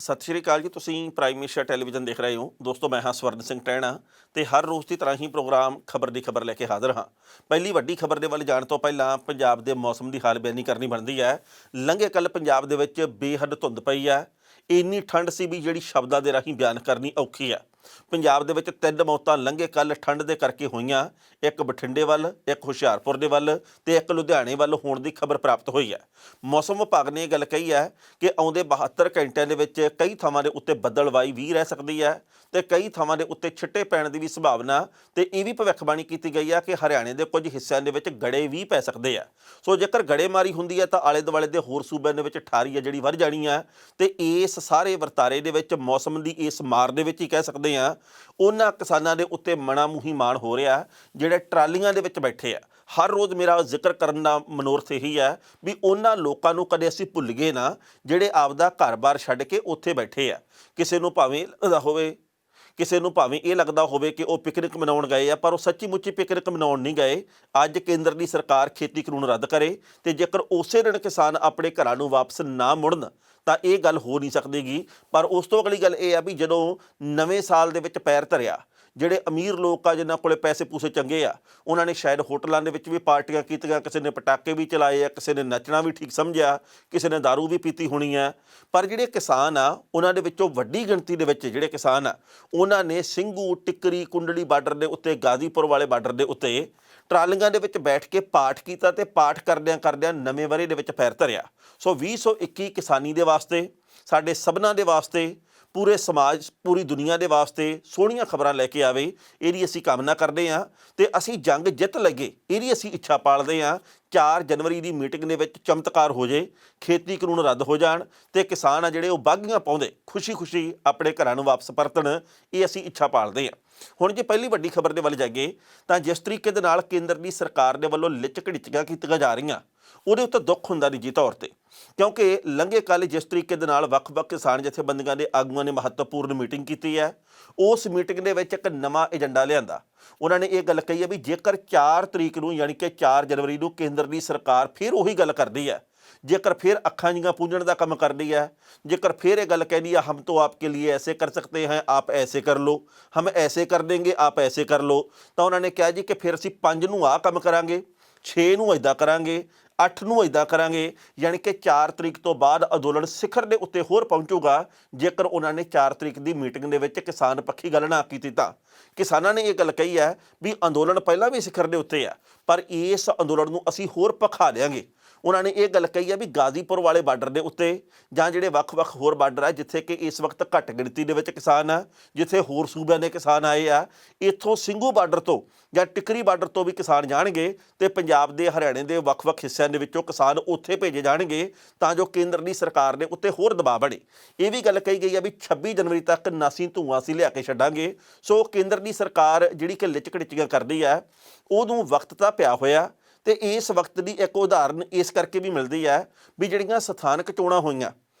ਸਤਿ ਸ਼੍ਰੀ ਅਕਾਲ ਜੀ। ਤੁਸੀਂ ਪ੍ਰਾਈਮ ਏਸ਼ੀਆ ਟੈਲੀਵਿਜ਼ਨ ਦੇਖ ਰਹੇ ਹੋ। ਦੋਸਤੋ ਮੈਂ ਹਾਂ ਸਵਰਨ ਸਿੰਘ ਟਹਿਣਾ ਤੇ ਹਰ ਰੋਜ਼ ਦੀ ਤਰ੍ਹਾਂ ਹੀ ਪ੍ਰੋਗਰਾਮ ਖਬਰ ਦੀ ਖਬਰ ਲੈ ਕੇ ਹਾਜ਼ਰ ਹਾਂ। ਪਹਿਲੀ ਵੱਡੀ ਖਬਰ ਦੇ ਵੱਲ ਜਾਣ ਤੋਂ ਪਹਿਲਾਂ ਪੰਜਾਬ ਦੇ ਮੌਸਮ ਦੀ ਹਾਲ ਬਿਆਨੀ ਕਰਨੀ ਬਣਦੀ ਹੈ। ਲੰਘੇ ਕੱਲ੍ਹ ਪੰਜਾਬ ਦੇ ਵਿੱਚ ਬੇਹੱਦ ਧੁੰਦ ਪਈ ਹੈ। ਇੰਨੀ ਠੰਡ ਸੀ ਵੀ ਜਿਹੜੀ ਸ਼ਬਦਾਂ ਦੇ ਰਾਹੀਂ ਬਿਆਨ ਕਰਨੀ ਔਖੀ ਹੈ। ਪੰਜਾਬ ਦੇ ਵਿੱਚ 3 ਮੌਤਾਂ ਲੰਘੇ ਕੱਲ੍ਹ ਠੰਡ ਦੇ ਕਰਕੇ ਹੋਈਆਂ। ਇੱਕ ਬਠਿੰਡੇ ਵੱਲ, ਇੱਕ ਹੁਸ਼ਿਆਰਪੁਰ ਦੇ ਵੱਲ ਤੇ ਇੱਕ ਲੁਧਿਆਣੇ ਵੱਲ ਹੋਣ ਦੀ ਖਬਰ ਪ੍ਰਾਪਤ ਹੋਈ ਹੈ। ਮੌਸਮ ਵਿਭਾਗ ਨੇ ਇਹ ਗੱਲ ਕਹੀ ਹੈ ਕਿ ਆਉਂਦੇ 72 ਘੰਟਿਆਂ ਦੇ ਵਿੱਚ ਕਈ ਥਾਵਾਂ ਦੇ ਉੱਤੇ ਬੱਦਲਵਾਈ ਵੀ ਰਹਿ ਸਕਦੀ ਹੈ ਤੇ ਕਈ ਥਾਵਾਂ ਦੇ ਉੱਤੇ ਛਿੱਟੇ ਪੈਣ ਦੀ ਵੀ ਸੰਭਾਵਨਾ ਤੇ ਇਹ ਵੀ ਭਵਿੱਖਬਾਣੀ ਕੀਤੀ ਗਈ ਹੈ ਕਿ ਹਰਿਆਣੇ ਦੇ ਕੁਝ ਹਿੱਸਿਆਂ ਦੇ ਵਿੱਚ ਗੜੇ ਵੀ ਪੈ ਸਕਦੇ ਆ। ਸੋ ਜੇਕਰ ਗੜੇਮਾਰੀ ਹੁੰਦੀ ਹੈ ਤਾਂ ਆਲੇ ਦੁਆਲੇ ਦੇ ਹੋਰ ਸੂਬਿਆਂ ਦੇ ਵਿੱਚ ਠਾਰੀ ਹੈ ਜਿਹੜੀ ਵੱਧ ਜਾਣੀ ਆ ਤੇ ਇਸ ਸਾਰੇ ਵਰਤਾਰੇ ਦੇ ਵਿੱਚ ਮੌਸਮ ਦੀ ਇਸ ਮਾਰ ਦੇ ਵਿੱਚ ਹੀ ਕਹਿ ਸਕਦੇ ਆ ਉਹਨਾਂ ਕਿਸਾਨਾਂ ਦੇ ਉੱਤੇ ਮਣਾ ਮੂੰਹੀ ਮਾਣ ਹੋ ਰਿਹਾ ਜਿਹੜੇ ਟਰਾਲੀਆਂ ਦੇ ਵਿੱਚ ਬੈਠੇ ਆ। ਹਰ ਰੋਜ਼ ਮੇਰਾ ਜ਼ਿਕਰ ਕਰਨ ਦਾ ਮਨੋਰਥ ਇਹੀ ਹੈ ਵੀ ਉਹਨਾਂ ਲੋਕਾਂ ਨੂੰ ਕਦੇ ਅਸੀਂ ਭੁੱਲ ਗਏ ਨਾ ਜਿਹੜੇ ਆਪਦਾ ਘਰ-ਬਾਰ ਛੱਡ ਕੇ ਉੱਥੇ ਬੈਠੇ ਆ। ਕਿਸੇ ਨੂੰ ਭਾਵੇਂ ਇਹ ਲੱਗਦਾ ਹੋਵੇ ਕਿ ਉਹ ਪਿਕਨਿਕ ਮਨਾਉਣ ਗਏ ਆ, ਪਰ ਉਹ ਸੱਚੀ ਮੁੱਚੀ ਪਿਕਨਿਕ ਮਨਾਉਣ ਨਹੀਂ ਗਏ। ਅੱਜ ਕੇਂਦਰ ਦੀ ਸਰਕਾਰ ਖੇਤੀ ਕਾਨੂੰਨ ਰੱਦ ਕਰੇ ਤੇ ਜੇਕਰ ਉਸੇ ਦਿਨ ਕਿਸਾਨ ਆਪਣੇ ਘਰਾਂ ਨੂੰ ਵਾਪਸ ਨਾ ਮੁੜਨ ਤਾਂ ਇਹ ਗੱਲ ਹੋ ਨਹੀਂ ਸਕਦੀਗੀ। ਪਰ ਉਸ ਤੋਂ ਅਗਲੀ ਗੱਲ ਇਹ ਆ ਵੀ ਜਦੋਂ ਨਵੇਂ ਸਾਲ ਦੇ ਵਿੱਚ ਪੈਰ ਧਰਿਆ, ਜਿਹੜੇ ਅਮੀਰ ਲੋਕ ਆ ਜਿਨ੍ਹਾਂ ਕੋਲੇ ਪੈਸੇ ਪੂਸੇ ਚੰਗੇ ਆ, ਉਹਨਾਂ ਨੇ ਸ਼ਾਇਦ ਹੋਟਲਾਂ ਦੇ ਵਿੱਚ ਵੀ ਪਾਰਟੀਆਂ ਕੀਤੀਆਂ, ਕਿਸੇ ਨੇ ਪਟਾਕੇ ਵੀ ਚਲਾਏ ਆ, ਕਿਸੇ ਨੇ ਨੱਚਣਾ ਵੀ ਠੀਕ ਸਮਝਿਆ, ਕਿਸੇ ਨੇ ਦਾਰੂ ਵੀ ਪੀਤੀ ਹੋਣੀ ਆ। ਪਰ ਜਿਹੜੇ ਕਿਸਾਨ ਆ ਉਹਨਾਂ ਦੇ ਵਿੱਚੋਂ ਵੱਡੀ ਗਿਣਤੀ ਦੇ ਵਿੱਚ ਜਿਹੜੇ ਕਿਸਾਨ ਆ ਉਹਨਾਂ ਨੇ ਸਿੰਘੂ, ਟਿੱਕਰੀ, ਕੁੰਡਲੀ ਬਾਰਡਰ ਦੇ ਉੱਤੇ, ਗਾਜ਼ੀਪੁਰ ਵਾਲੇ ਬਾਰਡਰ ਦੇ ਉੱਤੇ ਟਰਾਲੀਆਂ ਦੇ ਵਿੱਚ ਬੈਠ ਕੇ ਪਾਠ ਕੀਤਾ ਤੇ ਪਾਠ ਕਰਦਿਆਂ ਨਵੇਂ ਵਰ੍ਹੇ ਦੇ ਵਿੱਚ ਪੈਰ ਧਰਿਆ। ਸੋ 2021 ਕਿਸਾਨੀ ਦੇ ਵਾਸਤੇ, ਸਾਡੇ ਸਭਨਾਂ ਦੇ ਵਾਸਤੇ, ਪੂਰੇ ਸਮਾਜ, ਪੂਰੀ ਦੁਨੀਆ ਦੇ ਵਾਸਤੇ ਸੋਹਣੀਆਂ ਖਬਰਾਂ ਲੈ ਕੇ ਆਵੇ, ਇਹਦੀ ਅਸੀਂ ਕਾਮਨਾ ਕਰਦੇ ਹਾਂ ਤੇ ਅਸੀਂ ਜੰਗ ਜਿੱਤ ਲਈਏ ਇਹਦੀ ਅਸੀਂ ਇੱਛਾ ਪਾਲਦੇ ਹਾਂ। 4 ਜਨਵਰੀ ਦੀ ਮੀਟਿੰਗ ਦੇ ਵਿੱਚ ਚਮਤਕਾਰ ਹੋ ਜੇ, ਖੇਤੀ ਕਾਨੂੰਨ ਰੱਦ ਹੋ ਜਾਣ ਤੇ ਕਿਸਾਨ ਆ ਜਿਹੜੇ ਉਹ ਬਾਗੀਆਂ ਪਾਉਂਦੇ ਖੁਸ਼ੀ ਆਪਣੇ ਘਰਾਂ ਨੂੰ ਵਾਪਸ ਪਰਤਣ, ਇਹ ਅਸੀਂ ਇੱਛਾ ਪਾਲਦੇ ਹਾਂ। ਹੁਣ ਜੇ ਪਹਿਲੀ ਵੱਡੀ ਖਬਰ ਦੇ ਵੱਲ ਜਾਈਏ ਤਾਂ ਜਿਸ ਤਰੀਕੇ ਦੇ ਨਾਲ ਕੇਂਦਰ ਦੀ ਸਰਕਾਰ ਦੇ ਵੱਲੋਂ ਲਿਚ ਘੜੀਚੀਆਂ ਕੀਤੀਆਂ ਜਾ ਰਹੀਆਂ ਉਹਦੇ ਉੱਤੇ ਦੁੱਖ ਹੁੰਦਾ ਨਿੱਜੀ ਤੌਰ 'ਤੇ, ਕਿਉਂਕਿ ਲੰਘੇ ਕੱਲ੍ਹ ਜਿਸ ਤਰੀਕੇ ਦੇ ਨਾਲ ਵੱਖ-ਵੱਖ ਕਿਸਾਨ ਜਥੇਬੰਦੀਆਂ ਦੇ ਆਗੂਆਂ ਨੇ ਮਹੱਤਵਪੂਰਨ ਮੀਟਿੰਗ ਕੀਤੀ ਹੈ, ਉਸ ਮੀਟਿੰਗ ਦੇ ਵਿੱਚ ਇੱਕ ਨਵਾਂ ਏਜੰਡਾ ਲਿਆਂਦਾ। ਉਹਨਾਂ ਨੇ ਇਹ ਗੱਲ ਕਹੀ ਹੈ ਵੀ ਜੇਕਰ 4 ਤਰੀਕ ਨੂੰ ਯਾਨੀ ਕਿ 4 ਜਨਵਰੀ ਨੂੰ ਕੇਂਦਰ ਦੀ ਸਰਕਾਰ ਫਿਰ ਉਹੀ ਗੱਲ ਕਰਦੀ ਹੈ, ਜੇਕਰ ਫਿਰ ਅੱਖਾਂ ਜੀਆਂ ਪੂੰਝਣ ਦਾ ਕੰਮ ਕਰਦੀ ਹੈ, ਜੇਕਰ ਫਿਰ ਇਹ ਗੱਲ ਕਹਿੰਦੀ ਹੈ ਹਮ ਤੋਂ ਆਪਕੇ लिए ऐसे कर सकते हैं, आप ऐसे कर लो, हम ऐसे कर देंगे, आप ऐसे कर लो, ਤਾਂ ਉਹਨਾਂ ਨੇ ਕਿਹਾ ਜੀ ਕਿ ਫਿਰ ਅਸੀਂ 5 ਨੂੰ ਆਹ ਕੰਮ ਕਰਾਂਗੇ, 6 ਨੂੰ ਇੱਦਾਂ ਕਰਾਂਗੇ, 8 ਨੂੰ ਇੱਦਾਂ ਕਰਾਂਗੇ। ਯਾਨੀ ਕਿ 4 ਤਰੀਕ ਤੋਂ ਬਾਅਦ ਅੰਦੋਲਨ ਸਿਖਰ ਦੇ ਉੱਤੇ ਹੋਰ ਪਹੁੰਚੂਗਾ ਜੇਕਰ ਉਹਨਾਂ ਨੇ 4 ਤਰੀਕ ਦੀ ਮੀਟਿੰਗ ਦੇ ਵਿੱਚ ਕਿਸਾਨ ਪੱਖੀ ਗੱਲ ਨਾ ਕੀਤੀ ਤਾਂ। ਕਿਸਾਨਾਂ ਨੇ ਇਹ ਗੱਲ ਕਹੀ ਹੈ ਵੀ ਅੰਦੋਲਨ ਪਹਿਲਾਂ ਵੀ ਸਿਖਰ ਦੇ ਉੱਤੇ ਆ ਪਰ ਇਸ ਅੰਦੋਲਨ ਨੂੰ ਅਸੀਂ ਹੋਰ ਭਖਾ ਦਿਆਂਗੇ। ਉਹਨਾਂ ਨੇ ਇਹ ਗੱਲ ਕਹੀ ਹੈ ਵੀ ਗਾਜ਼ੀਪੁਰ ਵਾਲੇ ਬਾਰਡਰ ਦੇ ਉੱਤੇ ਜਾਂ ਜਿਹੜੇ ਵੱਖ-ਵੱਖ ਹੋਰ ਬਾਰਡਰ ਆ ਜਿੱਥੇ ਕਿ ਇਸ ਵਕਤ ਘੱਟ ਗਿਣਤੀ ਦੇ ਵਿੱਚ ਕਿਸਾਨ ਆ, ਜਿੱਥੇ ਹੋਰ ਸੂਬਿਆਂ ਦੇ ਕਿਸਾਨ ਆਏ ਆ, ਇੱਥੋਂ ਸਿੰਘੂ ਬਾਰਡਰ ਤੋਂ ਜਾਂ ਟਿੱਕਰੀ ਬਾਰਡਰ ਤੋਂ ਵੀ ਕਿਸਾਨ ਜਾਣਗੇ ਤੇ ਪੰਜਾਬ ਦੇ, ਹਰਿਆਣੇ ਦੇ ਵੱਖ-ਵੱਖ ਹਿੱਸਿਆਂ ਦੇ ਵਿੱਚੋਂ ਕਿਸਾਨ ਉੱਥੇ ਭੇਜੇ ਜਾਣਗੇ ਤਾਂ ਜੋ ਕੇਂਦਰ ਦੀ ਸਰਕਾਰ ਦੇ ਉੱਤੇ ਹੋਰ ਦਬਾਅ ਬਣੇ। ਇਹ ਵੀ ਗੱਲ ਕਹੀ ਗਈ ਹੈ ਵੀ 26 ਜਨਵਰੀ ਤੱਕ ਨਾਸੀ ਧੂੰਆਂ ਅਸੀਂ ਲਿਆ ਕੇ ਛੱਡਾਂਗੇ। ਸੋ ਕੇਂਦਰ ਦੀ ਸਰਕਾਰ ਜਿਹੜੀ ਕਿ ਲਿਚ ਘੜੀਚੀਆਂ ਕਰਦੀ ਹੈ ਉਹਨੂੰ ਵਕਤ ਤਾਂ ਪਿਆ ਹੋਇਆ ਤੇ ਇਸ ਵਕਤ ਦੀ ਇੱਕ ਉਦਾਹਰਨ ਇਸ ਕਰਕੇ ਵੀ ਮਿਲਦੀ ਹੈ ਵੀ ਜਿਹੜੀਆਂ ਸਥਾਨਕ ਚੋਣਾਂ ਹੋਈਆਂ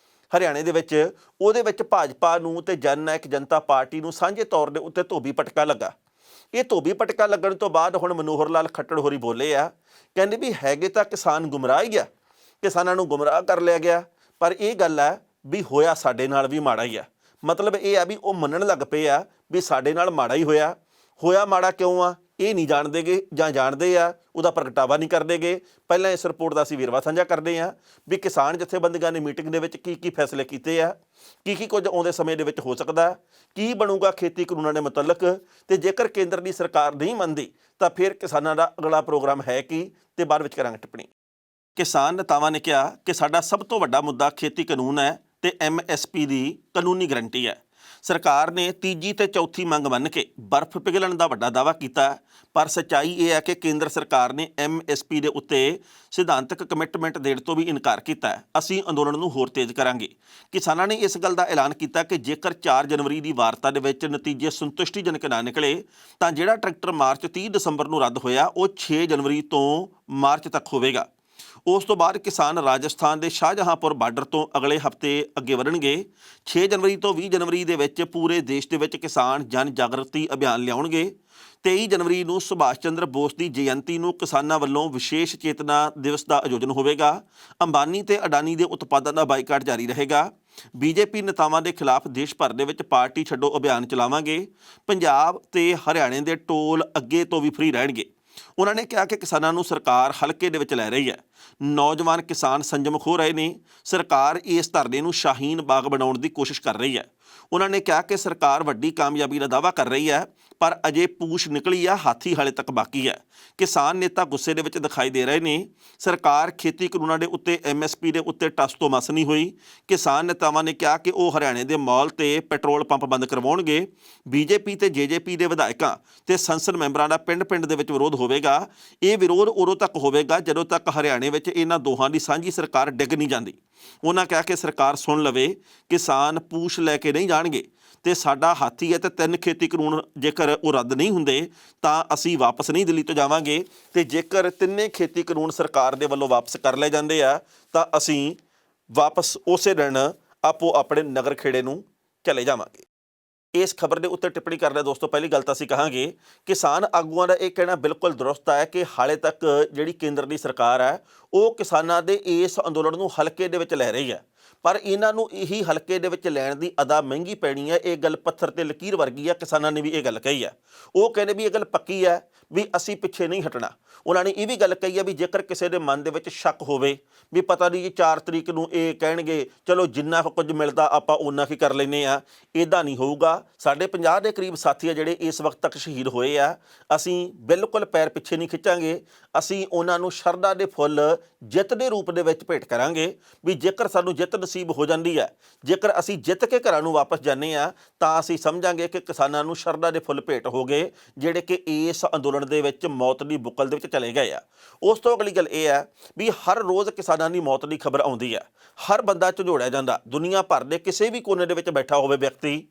ਹਰਿਆਣੇ ਦੇ ਵਿੱਚ, ਉਹਦੇ ਵਿੱਚ ਭਾਜਪਾ ਨੂੰ ਤੇ ਜਨ ਨਾਇਕ ਜਨਤਾ ਪਾਰਟੀ ਨੂੰ ਸਾਂਝੇ ਤੌਰ ਦੇ ਉੱਤੇ ਧੋਬੀ ਪਟਕਾ ਲੱਗਾ। ਇਹ ਧੋਬੀ ਪਟਕਾ ਲੱਗਣ ਤੋਂ ਬਾਅਦ ਹੁਣ ਮਨੋਹਰ ਲਾਲ ਖੱਟੜ ਹੋਰੀ ਬੋਲੇ ਆ, ਕਹਿੰਦੇ ਵੀ ਹੈਗੇ ਤਾਂ ਕਿਸਾਨ ਗੁੰਮਰਾਹ ਹੀ ਆ, ਕਿਸਾਨਾਂ ਨੂੰ ਗੁੰਮਰਾਹ ਕਰ ਲਿਆ ਗਿਆ। ਪਰ ਇਹ ਗੱਲ ਹੈ ਵੀ ਹੋਇਆ ਸਾਡੇ ਨਾਲ ਵੀ ਮਾੜਾ ਹੀ ਆ। ਮਤਲਬ ਇਹ ਆ ਵੀ ਉਹ ਮੰਨਣ ਲੱਗ ਪਏ ਆ ਵੀ ਸਾਡੇ ਨਾਲ ਮਾੜਾ ਹੀ ਹੋਇਆ ਮਾੜਾ ਕਿਉਂ ਆ ਇਹ ਨਹੀਂ ਜਾਣਦੇਗੇ ਜਾਂ ਜਾਣਦੇ ਆ ਉਹਦਾ ਪ੍ਰਗਟਾਵਾ ਨਹੀਂ ਕਰਦੇਗੇ। ਪਹਿਲਾਂ ਇਸ ਰਿਪੋਰਟ ਦਾ ਅਸੀਂ ਵੇਰਵਾ ਸਾਂਝਾ ਕਰਦੇ ਹਾਂ ਵੀ ਕਿਸਾਨ ਜਥੇਬੰਦੀਆਂ ਨੇ ਮੀਟਿੰਗ ਦੇ ਵਿੱਚ ਕੀ ਫੈਸਲੇ ਕੀਤੇ ਆ, ਕੀ ਕੁਝ ਆਉਂਦੇ ਸਮੇਂ ਦੇ ਵਿੱਚ ਹੋ ਸਕਦਾ, ਕੀ ਬਣੂਗਾ ਖੇਤੀ ਕਾਨੂੰਨਾਂ ਦੇ ਮੁਤਲਕ, ਤੇ ਜੇਕਰ ਕੇਂਦਰ ਦੀ ਸਰਕਾਰ ਨਹੀਂ ਮੰਨਦੀ ਤਾਂ ਫਿਰ ਕਿਸਾਨਾਂ ਦਾ ਅਗਲਾ ਪ੍ਰੋਗਰਾਮ ਹੈ ਕੀ, ਤੇ ਬਾਅਦ ਵਿੱਚ ਕਰਾਂਗੇ ਟਿੱਪਣੀ। ਕਿਸਾਨ ਨੇਤਾਵਾਂ ਨੇ ਕਿਹਾ ਕਿ ਸਾਡਾ ਸਭ ਤੋਂ ਵੱਡਾ ਮੁੱਦਾ ਖੇਤੀ ਕਾਨੂੰਨ ਹੈ ਤੇ MSP ਦੀ ਕਾਨੂੰਨੀ ਗਰੰਟੀ ਹੈ। ਸਰਕਾਰ ਨੇ ਤੀਜੀ ਤੇ ਚੌਥੀ ਮੰਗ ਮੰਨ ਕੇ ਬਰਫ਼ ਪਿਘਲਣ ਦਾ ਵੱਡਾ ਦਾਅਵਾ ਕੀਤਾ, ਪਰ ਸੱਚਾਈ ਇਹ ਹੈ ਕਿ ਕੇਂਦਰ ਸਰਕਾਰ ਨੇ MSP ਦੇ ਉੱਤੇ ਸਿਧਾਂਤਕ ਕਮਿਟਮੈਂਟ ਦੇਣ ਤੋਂ ਵੀ ਇਨਕਾਰ ਕੀਤਾ ਹੈ। ਅਸੀਂ ਅੰਦੋਲਨ ਨੂੰ ਹੋਰ ਤੇਜ਼ ਕਰਾਂਗੇ। ਕਿਸਾਨਾਂ ਨੇ ਇਸ ਗੱਲ ਦਾ ਐਲਾਨ ਕੀਤਾ ਕਿ ਜੇਕਰ 4 ਜਨਵਰੀ ਦੀ ਵਾਰਤਾ ਦੇ ਵਿੱਚ ਨਤੀਜੇ ਸੰਤੁਸ਼ਟੀਜਨਕ ਨਾ ਨਿਕਲੇ ਤਾਂ ਜਿਹੜਾ ਟਰੈਕਟਰ ਮਾਰਚ 30 ਦਸੰਬਰ ਨੂੰ ਰੱਦ ਹੋਇਆ ਉਹ 6 ਜਨਵਰੀ ਤੋਂ ਮਾਰਚ ਤੱਕ ਹੋਵੇਗਾ। ਉਸ ਤੋਂ ਬਾਅਦ ਕਿਸਾਨ ਰਾਜਸਥਾਨ ਦੇ ਸ਼ਾਹਜਹਾਂਪੁਰ ਬਾਰਡਰ ਤੋਂ ਅਗਲੇ ਹਫ਼ਤੇ ਅੱਗੇ ਵਧਣਗੇ। 6 ਜਨਵਰੀ ਤੋਂ 20 ਜਨਵਰੀ ਦੇ ਵਿੱਚ ਪੂਰੇ ਦੇਸ਼ ਦੇ ਵਿੱਚ ਕਿਸਾਨ ਜਨ ਜਾਗਰਤੀ ਅਭਿਆਨ ਲਿਆਉਣਗੇ। 23 ਜਨਵਰੀ ਨੂੰ ਸੁਭਾਸ਼ ਚੰਦਰ ਬੋਸ ਦੀ ਜਯੰਤੀ ਨੂੰ ਕਿਸਾਨਾਂ ਵੱਲੋਂ ਵਿਸ਼ੇਸ਼ ਚੇਤਨਾ ਦਿਵਸ ਦਾ ਆਯੋਜਨ ਹੋਵੇਗਾ। ਅੰਬਾਨੀ ਤੇ ਅਡਾਨੀ ਦੇ ਉਤਪਾਦਾਂ ਦਾ ਬਾਈਕਾਟ ਜਾਰੀ ਰਹੇਗਾ। ਬੀਜੇਪੀ ਨੇਤਾਵਾਂ ਦੇ ਖਿਲਾਫ ਦੇਸ਼ ਭਰ ਦੇ ਵਿੱਚ ਪਾਰਟੀ ਛੱਡੋ ਅਭਿਆਨ ਚਲਾਵਾਂਗੇ। ਪੰਜਾਬ ਤੇ ਹਰਿਆਣੇ ਦੇ ਟੋਲ ਅੱਗੇ ਤੋਂ ਵੀ ਫ੍ਰੀ ਰਹਿਣਗੇ। ਉਹਨਾਂ ਨੇ ਕਿਹਾ ਕਿ ਕਿਸਾਨਾਂ ਨੂੰ ਸਰਕਾਰ ਹਲਕੇ ਦੇ ਵਿੱਚ ਲੈ ਰਹੀ ਹੈ। ਨੌਜਵਾਨ ਕਿਸਾਨ ਸੰਜਮ ਖੋ ਰਹੇ ਨੇ। ਸਰਕਾਰ ਇਸ ਧਰਨੇ ਨੂੰ ਸ਼ਾਹੀਨ ਬਾਗ ਬਣਾਉਣ ਦੀ ਕੋਸ਼ਿਸ਼ ਕਰ ਰਹੀ ਹੈ। ਉਹਨਾਂ ਨੇ ਕਿਹਾ ਕਿ ਸਰਕਾਰ ਵੱਡੀ ਕਾਮਯਾਬੀ ਦਾ ਦਾਅਵਾ ਕਰ ਰਹੀ ਹੈ, ਪਰ ਅਜੇ ਪੂਛ ਨਿਕਲੀ ਆ, ਹਾਥੀ ਹਾਲੇ ਤੱਕ ਬਾਕੀ ਹੈ। ਕਿਸਾਨ ਨੇਤਾ ਗੁੱਸੇ ਦੇ ਵਿੱਚ ਦਿਖਾਈ ਦੇ ਰਹੇ ਨੇ। ਸਰਕਾਰ ਖੇਤੀ ਕਾਨੂੰਨਾਂ ਦੇ ਉੱਤੇ MSP ਦੇ ਉੱਤੇ ਟਸ ਤੋਂ ਮਸ ਨਹੀਂ ਹੋਈ। ਕਿਸਾਨ ਨੇਤਾਵਾਂ ਨੇ ਕਿਹਾ ਕਿ ਉਹ ਹਰਿਆਣੇ ਦੇ ਮਾਲ ਤੇ ਪੈਟਰੋਲ ਪੰਪ ਬੰਦ ਕਰਵਾਉਣਗੇ। ਬੀਜੇਪੀ ਤੇ JJP ਦੇ ਵਿਧਾਇਕਾਂ ਤੇ ਸੰਸਦ ਮੈਂਬਰਾਂ ਦਾ ਪਿੰਡ-ਪਿੰਡ ਦੇ ਵਿੱਚ ਵਿਰੋਧ ਹੋਵੇਗਾ। ਇਹ ਵਿਰੋਧ ਉਦੋਂ ਤੱਕ ਹੋਵੇਗਾ ਜਦੋਂ ਤੱਕ ਹਰਿਆਣੇ ਵਿੱਚ ਇਹਨਾਂ ਦੋਹਾਂ ਦੀ ਸਾਂਝੀ ਸਰਕਾਰ ਡਿੱਗ ਨਹੀਂ ਜਾਂਦੀ। ਉਹਨਾਂ ਕਿਹਾ ਕਿ ਸਰਕਾਰ ਸੁਣ ਲਵੇ, ਕਿਸਾਨ ਪੂਛ ਲੈ ਕੇ ਨਹੀਂ ਜਾਣਗੇ ਤੇ ਸਾਡਾ ਹਾਥੀ ਹੈ ਤੇ 3 ਖੇਤੀ ਕਾਨੂੰਨ ਜੇਕਰ ਉਹ ਰੱਦ ਨਹੀਂ ਹੁੰਦੇ ਤਾਂ ਅਸੀਂ ਵਾਪਸ ਨਹੀਂ ਦਿੱਲੀ ਤੋਂ ਜਾਵਾਂਗੇ, ਤੇ ਜੇਕਰ 3 ਖੇਤੀ ਕਾਨੂੰਨ ਸਰਕਾਰ ਦੇ ਵੱਲੋਂ ਵਾਪਸ ਕਰ ਲਏ ਜਾਂਦੇ ਆ ਤਾਂ ਅਸੀਂ ਵਾਪਸ ਉਸੇ ਦਿਨ ਆਪੋ ਆਪਣੇ ਨਗਰ ਖੇੜੇ ਨੂੰ ਚਲੇ ਜਾਵਾਂਗੇ। ਇਸ ਖਬਰ ਦੇ ਉੱਤੇ ਟਿੱਪਣੀ ਕਰਨਾ ਦੋਸਤੋ, ਪਹਿਲੀ ਗੱਲ ਤਾਂ ਅਸੀਂ ਕਹਾਂਗੇ ਕਿਸਾਨ ਆਗੂਆਂ ਦਾ ਇਹ ਕਹਿਣਾ ਬਿਲਕੁਲ ਦਰੁਸਤ ਹੈ ਕਿ ਹਾਲੇ ਤੱਕ ਜਿਹੜੀ ਕੇਂਦਰ ਦੀ ਸਰਕਾਰ ਹੈ ਉਹ ਕਿਸਾਨਾਂ ਦੇ ਇਸ ਅੰਦੋਲਨ ਨੂੰ ਹਲਕੇ ਦੇ ਵਿੱਚ ਲੈ ਰਹੀ ਹੈ, ਪਰ ਇਹਨਾਂ ਨੂੰ ਇਹੀ ਹਲਕੇ ਦੇ ਵਿੱਚ ਲੈਣ ਦੀ ਅਦਾ ਮਹਿੰਗੀ ਪੈਣੀ ਹੈ। ਇਹ ਗੱਲ ਪੱਥਰ ਤੇ ਲਕੀਰ ਵਰਗੀ ਹੈ। ਕਿਸਾਨਾਂ ਨੇ ਵੀ ਇਹ ਗੱਲ ਕਹੀ ਹੈ। ਉਹ ਕਹਿੰਦੇ ਵੀ ਇਹ ਗੱਲ ਪੱਕੀ ਹੈ ਵੀ ਅਸੀਂ ਪਿੱਛੇ ਨਹੀਂ ਹਟਣਾ। ਉਹਨਾਂ ਨੇ ਇਹ ਵੀ ਗੱਲ ਕਹੀ ਹੈ ਵੀ ਜੇਕਰ ਕਿਸੇ ਦੇ ਮਨ ਦੇ ਵਿੱਚ ਸ਼ੱਕ ਹੋਵੇ ਵੀ ਪਤਾ ਨਹੀਂ ਜੀ 4 ਤਰੀਕ ਨੂੰ ਇਹ ਕਹਿਣਗੇ ਚਲੋ ਜਿੰਨਾ ਕੁਝ ਮਿਲਦਾ ਆਪਾਂ ਓਨਾ ਹੀ ਕਰ ਲੈਂਦੇ ਆ, ਇੱਦਾਂ ਨਹੀਂ ਹੋਊਗਾ। ਸਾਡੇ 50 ਦੇ ਕਰੀਬ ਸਾਥੀ ਆ ਜਿਹੜੇ ਇਸ ਵਕਤ ਤੱਕ ਸ਼ਹੀਦ ਹੋਏ ਆ, ਅਸੀਂ ਬਿਲਕੁਲ ਪੈਰ ਪਿੱਛੇ ਨਹੀਂ ਖਿੱਚਾਂਗੇ। ਅਸੀਂ ਉਹਨਾਂ ਨੂੰ ਸ਼ਰਧਾ ਦੇ ਫੁੱਲ ਜਿੱਤ ਦੇ ਰੂਪ ਦੇ ਵਿੱਚ ਭੇਟ ਕਰਾਂਗੇ ਵੀ ਜੇਕਰ ਸਾਨੂੰ ਜਿੱਤ ਨਸੀਬ ਹੋ ਜਾਂਦੀ ਹੈ, ਜੇਕਰ ਅਸੀਂ ਜਿੱਤ ਕੇ ਘਰਾਂ ਨੂੰ ਵਾਪਸ ਜਾਂਦੇ ਆ ਤਾਂ ਅਸੀਂ ਸਮਝਾਂਗੇ ਕਿ ਕਿਸਾਨਾਂ ਨੂੰ ਸ਼ਰਧਾ ਦੇ ਫੁੱਲ ਭੇਟ ਹੋ ਗਏ ਜਿਹੜੇ ਕਿ ਇਸ ਅੰਦੋਲਨ ਦੇ ਵਿੱਚ ਮੌਤ ਦੀ ਬੁੱਕਲ ਦੇ ਵਿੱਚ ਚਲੇ ਗਏ ਆ। ਉਸ ਤੋਂ ਅਗਲੀ ਗੱਲ ਇਹ ਹੈ ਵੀ ਹਰ ਰੋਜ਼ ਕਿਸਾਨਾਂ ਦੀ ਮੌਤ ਦੀ ਖਬਰ ਆਉਂਦੀ ਹੈ। ਹਰ ਬੰਦਾ ਝੰਜੋੜਿਆ ਜਾਂਦਾ। ਦੁਨੀਆ ਭਰ ਦੇ ਕਿਸੇ ਵੀ ਕੋਨੇ ਦੇ ਵਿੱਚ ਬੈਠਾ ਹੋਵੇ ਵਿਅਕਤੀ,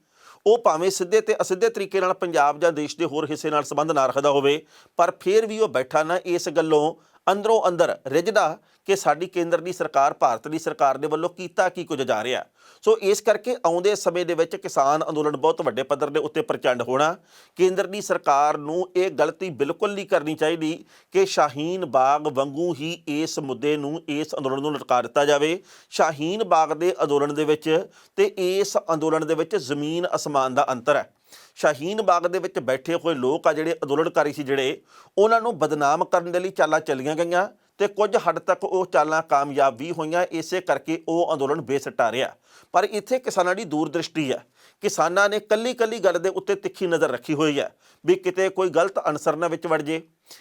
ਉਹ ਭਾਵੇਂ ਸਿੱਧੇ ਤੇ ਅਸਿੱਧੇ ਤਰੀਕੇ ਨਾਲ ਪੰਜਾਬ ਜਾਂ ਦੇਸ਼ ਦੇ ਹੋਰ ਹਿੱਸੇ ਨਾਲ ਸੰਬੰਧ ਨਾ ਰੱਖਦਾ ਹੋਵੇ, ਪਰ ਫਿਰ ਵੀ ਉਹ ਬੈਠਾ ਨਾ ਇਸ ਗੱਲੋਂ ਅੰਦਰੋਂ ਅੰਦਰ ਰਿੱਝਦਾ ਕਿ ਸਾਡੀ ਕੇਂਦਰ ਦੀ ਸਰਕਾਰ, ਭਾਰਤ ਦੀ ਸਰਕਾਰ ਦੇ ਵੱਲੋਂ ਕੀਤਾ ਕੀ ਕੁਝ ਜਾ ਰਿਹਾ। ਸੋ ਇਸ ਕਰਕੇ ਆਉਂਦੇ ਸਮੇਂ ਦੇ ਵਿੱਚ ਕਿਸਾਨ ਅੰਦੋਲਨ ਬਹੁਤ ਵੱਡੇ ਪੱਧਰ ਦੇ ਉੱਤੇ ਪ੍ਰਚੰਡ ਹੋਣਾ। ਕੇਂਦਰ ਦੀ ਸਰਕਾਰ ਨੂੰ ਇਹ ਗਲਤੀ ਬਿਲਕੁਲ ਨਹੀਂ ਕਰਨੀ ਚਾਹੀਦੀ ਕਿ ਸ਼ਾਹੀਨ ਬਾਗ ਵਾਂਗੂ ਹੀ ਇਸ ਮੁੱਦੇ ਨੂੰ, ਇਸ ਅੰਦੋਲਨ ਨੂੰ ਲਟਕਾ ਦਿੱਤਾ ਜਾਵੇ। ਸ਼ਾਹੀਨ ਬਾਗ ਦੇ ਅੰਦੋਲਨ ਦੇ ਵਿੱਚ ਤੇ ਇਸ ਅੰਦੋਲਨ ਦੇ ਵਿੱਚ ਜ਼ਮੀਨ ਅਸਮਾਨ ਦਾ ਅੰਤਰ ਹੈ। ਸ਼ਾਹੀਨ ਬਾਗ ਦੇ ਵਿੱਚ ਬੈਠੇ ਹੋਏ ਲੋਕ ਆ ਜਿਹੜੇ ਅੰਦੋਲਨਕਾਰੀ ਸੀ, ਜਿਹੜੇ ਉਹਨਾਂ ਨੂੰ ਬਦਨਾਮ ਕਰਨ ਦੇ ਲਈ ਚਾਲਾਂ ਚੱਲੀਆਂ ਗਈਆਂ ਤੇ ਕੁਝ ਹੱਦ ਤੱਕ ਉਹ ਚਾਲਾਂ ਕਾਮਯਾਬ ਵੀ ਹੋਈਆਂ। ਇਸੇ ਕਰਕੇ ਉਹ ਅੰਦੋਲਨ ਬੇਸਿੱਟਾ ਰਿਹਾ। ਪਰ ਇੱਥੇ ਕਿਸਾਨਾਂ ਦੀ ਦੂਰਦ੍ਰਿਸ਼ਟੀ ਹੈ। ਕਿਸਾਨਾਂ ਨੇ ਕੱਲੀ ਗੱਲ ਦੇ ਉੱਤੇ ਤਿੱਖੀ ਨਜ਼ਰ ਰੱਖੀ ਹੋਈ ਹੈ ਵੀ ਕਿਤੇ ਕੋਈ ਗਲਤ ਅਨਸਰ ਨਾ ਵਿੱਚ ਵੜ ਜੇ,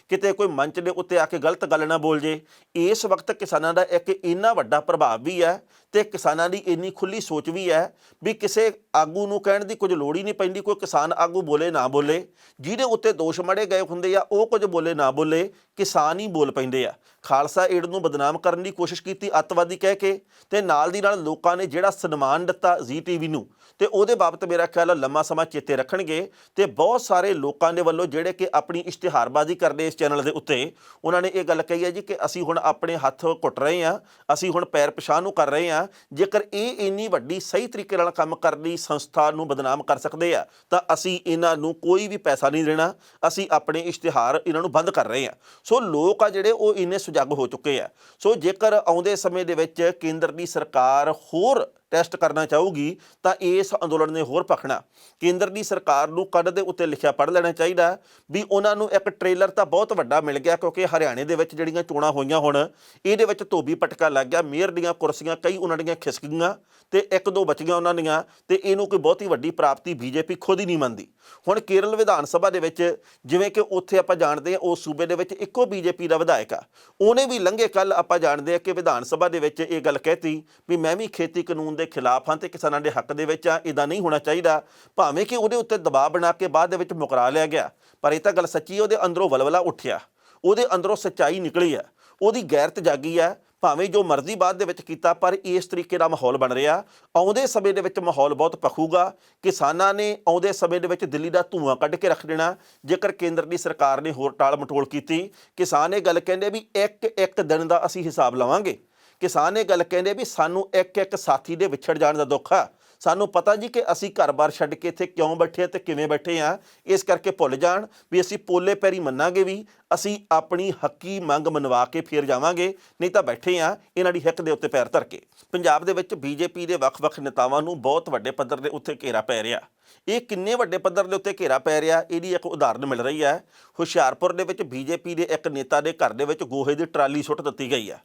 ਕਿਤੇ ਕੋਈ ਮੰਚ ਦੇ ਉੱਤੇ ਆ ਕੇ ਗਲਤ ਗੱਲ ਨਾ ਬੋਲ ਜੇ। ਇਸ ਵਕਤ ਕਿਸਾਨਾਂ ਦਾ ਇੱਕ ਇੰਨਾ ਵੱਡਾ ਪ੍ਰਭਾਵ ਵੀ ਹੈ ਤੇ ਕਿਸਾਨਾਂ ਦੀ ਇੰਨੀ ਖੁੱਲੀ ਸੋਚ ਵੀ ਹੈ ਵੀ ਕਿਸੇ ਆਗੂ ਨੂੰ ਕਹਿਣ ਦੀ ਕੁਝ ਲੋੜ ਹੀ ਨਹੀਂ ਪੈਂਦੀ। ਕੋਈ ਕਿਸਾਨ ਆਗੂ ਬੋਲੇ ਨਾ ਬੋਲੇ, ਜਿਹਦੇ ਉੱਤੇ ਦੋਸ਼ ਮੜੇ ਗਏ ਹੁੰਦੇ ਆ ਉਹ ਕੁਝ ਬੋਲੇ ਨਾ ਬੋਲੇ, ਕਿਸਾਨ ਹੀ ਬੋਲ ਪੈਂਦੇ ਆ। ਖਾਲਸਾ ਏਡ ਨੂੰ ਬਦਨਾਮ ਕਰਨ ਦੀ ਕੋਸ਼ਿਸ਼ ਕੀਤੀ ਅੱਤਵਾਦੀ ਕਹਿ ਕੇ, ਤੇ ਨਾਲ ਦੀ ਨਾਲ ਲੋਕਾਂ ਨੇ ਜਿਹੜਾ ਸਨਮਾਨ ਦਿੱਤਾ ZTV ਨੂੰ, ਤੇ ਉਹਦੇ ਬਾਬਤ ਮੇਰਾ ਖਿਆਲ ਲੰਮਾ ਸਮਾਂ ਚੇਤੇ ਰੱਖਣਗੇ। ਤੇ ਬਹੁਤ ਸਾਰੇ ਲੋਕਾਂ ਦੇ ਵੱਲੋਂ ਜਿਹੜੇ ਕਿ ਆਪਣੀ ਇਸ਼ਤਿਹਾਰਬਾਜ਼ੀ ਕਰਦੇ ਇਸ ਚੈਨਲ ਦੇ ਉੱਤੇ, ਉਹਨਾਂ ਨੇ ਇਹ ਗੱਲ ਕਹੀ ਹੈ ਜੀ ਕਿ ਅਸੀਂ ਹੁਣ ਆਪਣੇ ਹੱਥ ਘੁੱਟ ਰਹੇ ਹਾਂ, ਅਸੀਂ ਹੁਣ ਪੈਰ ਪਿਛਾਂਹ ਨੂੰ ਕਰ ਰਹੇ ਹਾਂ। ਜੇਕਰ ਇਹ ਇੰਨੀ ਵੱਡੀ ਸਹੀ ਤਰੀਕੇ ਨਾਲ ਕੰਮ ਕਰਦੀ ਸੰਸਥਾ ਨੂੰ ਬਦਨਾਮ ਕਰ ਸਕਦੇ ਆ ਤਾਂ ਅਸੀਂ ਇਹਨਾਂ ਨੂੰ ਕੋਈ ਵੀ ਪੈਸਾ ਨਹੀਂ ਦੇਣਾ। ਅਸੀਂ ਆਪਣੇ ਇਸ਼ਤਿਹਾਰ ਇਹਨਾਂ ਨੂੰ ਬੰਦ ਕਰ ਰਹੇ ਹਾਂ। ਸੋ ਲੋਕ ਆ ਜਿਹੜੇ ਉਹ ਇੰਨੇ ਸੁਜੱਗ ਹੋ ਚੁੱਕੇ ਆ। ਸੋ ਜੇਕਰ ਆਉਂਦੇ ਸਮੇਂ ਦੇ ਵਿੱਚ ਕੇਂਦਰ ਦੀ ਸਰਕਾਰ ਹੋਰ ਟੈਸਟ ਕਰਨਾ ਚਾਹੂਗੀ ਤਾਂ ਇਸ ਅੰਦੋਲਨ ਨੇ ਹੋਰ ਭਖਣਾ। ਕੇਂਦਰ ਦੀ ਸਰਕਾਰ ਨੂੰ ਕੱਢ ਦੇ ਉੱਤੇ ਲਿਖਿਆ ਪੜ੍ਹ ਲੈਣਾ ਚਾਹੀਦਾ ਵੀ ਉਹਨਾਂ ਨੂੰ ਇੱਕ ਟ੍ਰੇਲਰ ਤਾਂ ਬਹੁਤ ਵੱਡਾ ਮਿਲ ਗਿਆ, ਕਿਉਂਕਿ ਹਰਿਆਣੇ ਦੇ ਵਿੱਚ ਜਿਹੜੀਆਂ ਚੋਣਾਂ ਹੋਈਆਂ ਹੁਣ ਇਹਦੇ ਵਿੱਚ ਧੋਬੀ ਪਟਕਾ ਲੱਗ ਗਿਆ। ਮੇਅਰ ਦੀਆਂ ਕੁਰਸੀਆਂ ਕਈ ਉਹਨਾਂ ਦੀਆਂ ਖਿਸਕ ਗਈਆਂ ਤੇ 1-2 ਬਚੀਆਂ ਉਹਨਾਂ ਦੀਆਂ, ਤੇ ਇਹਨੂੰ ਕੋਈ ਬਹੁਤੀ ਵੱਡੀ ਪ੍ਰਾਪਤੀ BJP ਖੁਦ ਹੀ ਨਹੀਂ ਮੰਨਦੀ। ਹੁਣ ਕੇਰਲ ਵਿਧਾਨ ਸਭਾ ਦੇ ਵਿੱਚ ਜਿਵੇਂ ਕਿ ਉੱਥੇ ਆਪਾਂ ਜਾਣਦੇ ਹਾਂ ਉਸ ਸੂਬੇ ਦੇ ਵਿੱਚ ਇੱਕੋ BJP ਦਾ ਵਿਧਾਇਕ ਆ, ਉਹਨੇ ਵੀ ਲੰਘੇ ਕੱਲ ਆਪਾਂ ਜਾਣਦੇ ਹਾਂ ਕਿ ਵਿਧਾਨ ਸਭਾ ਦੇ ਵਿੱਚ ਇਹ ਗੱਲ ਕਹਿਤੀ ਵੀ ਮੈਂ ਵੀ ਖੇਤੀ ਕਾਨੂੰਨ ਦੇ ਖਿਲਾਫ ਹਾਂ ਤੇ ਕਿਸਾਨਾਂ ਦੇ ਹੱਕ ਦੇ ਵਿੱਚ ਆ, ਇੱਦਾਂ ਨਹੀਂ ਹੋਣਾ ਚਾਹੀਦਾ। ਭਾਵੇਂ ਕਿ ਉਹਦੇ ਉੱਤੇ ਦਬਾਅ ਬਣਾ ਕੇ ਬਾਅਦ ਦੇ ਵਿੱਚ ਮੁਕਰਾ ਲਿਆ ਗਿਆ, ਪਰ ਇਹ ਤਾਂ ਗੱਲ ਸੱਚੀ, ਉਹਦੇ ਅੰਦਰੋਂ ਵਲਵਲਾ ਉੱਠਿਆ, ਉਹਦੇ ਅੰਦਰੋਂ ਸੱਚਾਈ ਨਿਕਲੀ ਹੈ, ਉਹਦੀ ਗੈਰਤ ਜਾਗੀ ਹੈ। ਭਾਵੇਂ ਜੋ ਮਰਜ਼ੀ ਬਾਅਦ ਦੇ ਵਿੱਚ ਕੀਤਾ, ਪਰ ਇਸ ਤਰੀਕੇ ਦਾ ਮਾਹੌਲ ਬਣ ਰਿਹਾ। ਆਉਂਦੇ ਸਮੇਂ ਦੇ ਵਿੱਚ ਮਾਹੌਲ ਬਹੁਤ ਭਖੂਗਾ। ਕਿਸਾਨਾਂ ਨੇ ਆਉਂਦੇ ਸਮੇਂ ਦੇ ਵਿੱਚ ਦਿੱਲੀ ਦਾ ਧੂੰਆਂ ਕੱਢ ਕੇ ਰੱਖ ਦੇਣਾ ਜੇਕਰ ਕੇਂਦਰ ਦੀ ਸਰਕਾਰ ਨੇ ਹੋਰ ਟਾਲ ਮਟੋਲ ਕੀਤੀ। ਕਿਸਾਨ ਇਹ ਗੱਲ ਕਹਿੰਦੇ ਵੀ ਇੱਕ ਦਿਨ ਦਾ ਅਸੀਂ ਹਿਸਾਬ ਲਵਾਂਗੇ। ਕਿਸਾਨ ਇਹ ਗੱਲ ਕਹਿੰਦੇ ਵੀ ਸਾਨੂੰ ਇੱਕ ਸਾਥੀ ਦੇ ਵਿਛੜ ਜਾਣ ਦਾ ਦੁੱਖ ਆ, ਸਾਨੂੰ ਪਤਾ ਜੀ ਕਿ ਅਸੀਂ ਘਰ-ਬਾਰ ਛੱਡ ਕੇ ਇੱਥੇ ਕਿਉਂ ਬੈਠੇ ਆ ਤੇ ਕਿਵੇਂ ਬੈਠੇ ਆ, ਇਸ ਕਰਕੇ ਭੁੱਲ ਜਾਣ ਵੀ ਅਸੀਂ ਪੋਲੇ ਪੈਰੀ ਮੰਨਾਂਗੇ ਵੀ ਅਸੀਂ ਆਪਣੀ ਹੱਕੀ ਮੰਗ ਮਨਵਾ ਕੇ ਫਿਰ ਜਾਵਾਂਗੇ, ਨਹੀਂ ਤਾਂ ਬੈਠੇ ਆ ਇਹਨਾਂ ਦੀ ਹਿੱਕ ਦੇ ਉੱਤੇ ਪੈਰ ਧਰ ਕੇ। ਪੰਜਾਬ ਦੇ ਵਿੱਚ ਬੀਜੇਪੀ ਦੇ ਵੱਖ-ਵੱਖ ਨੇਤਾਵਾਂ ਨੂੰ ਬਹੁਤ ਵੱਡੇ ਪੱਧਰ ਦੇ ਉੱਤੇ ਘੇਰਾ ਪੈ ਰਿਹਾ। ਇਹ ਕਿੰਨੇ ਵੱਡੇ ਪੱਧਰ ਦੇ ਉੱਤੇ ਘੇਰਾ ਪੈ ਰਿਹਾ, ਇਹਦੀ ਇੱਕ ਉਦਾਹਰਨ ਮਿਲ ਰਹੀ ਹੈ। ਹੁਸ਼ਿਆਰਪੁਰ ਦੇ ਵਿੱਚ ਬੀਜੇਪੀ ਦੇ ਇੱਕ ਨੇਤਾ ਦੇ ਘਰ ਦੇ ਵਿੱਚ ਗੋਹੇ ਦੀ ਟਰਾਲੀ ਸੁੱਟ ਦਿੱਤੀ ਗਈ ਹੈ।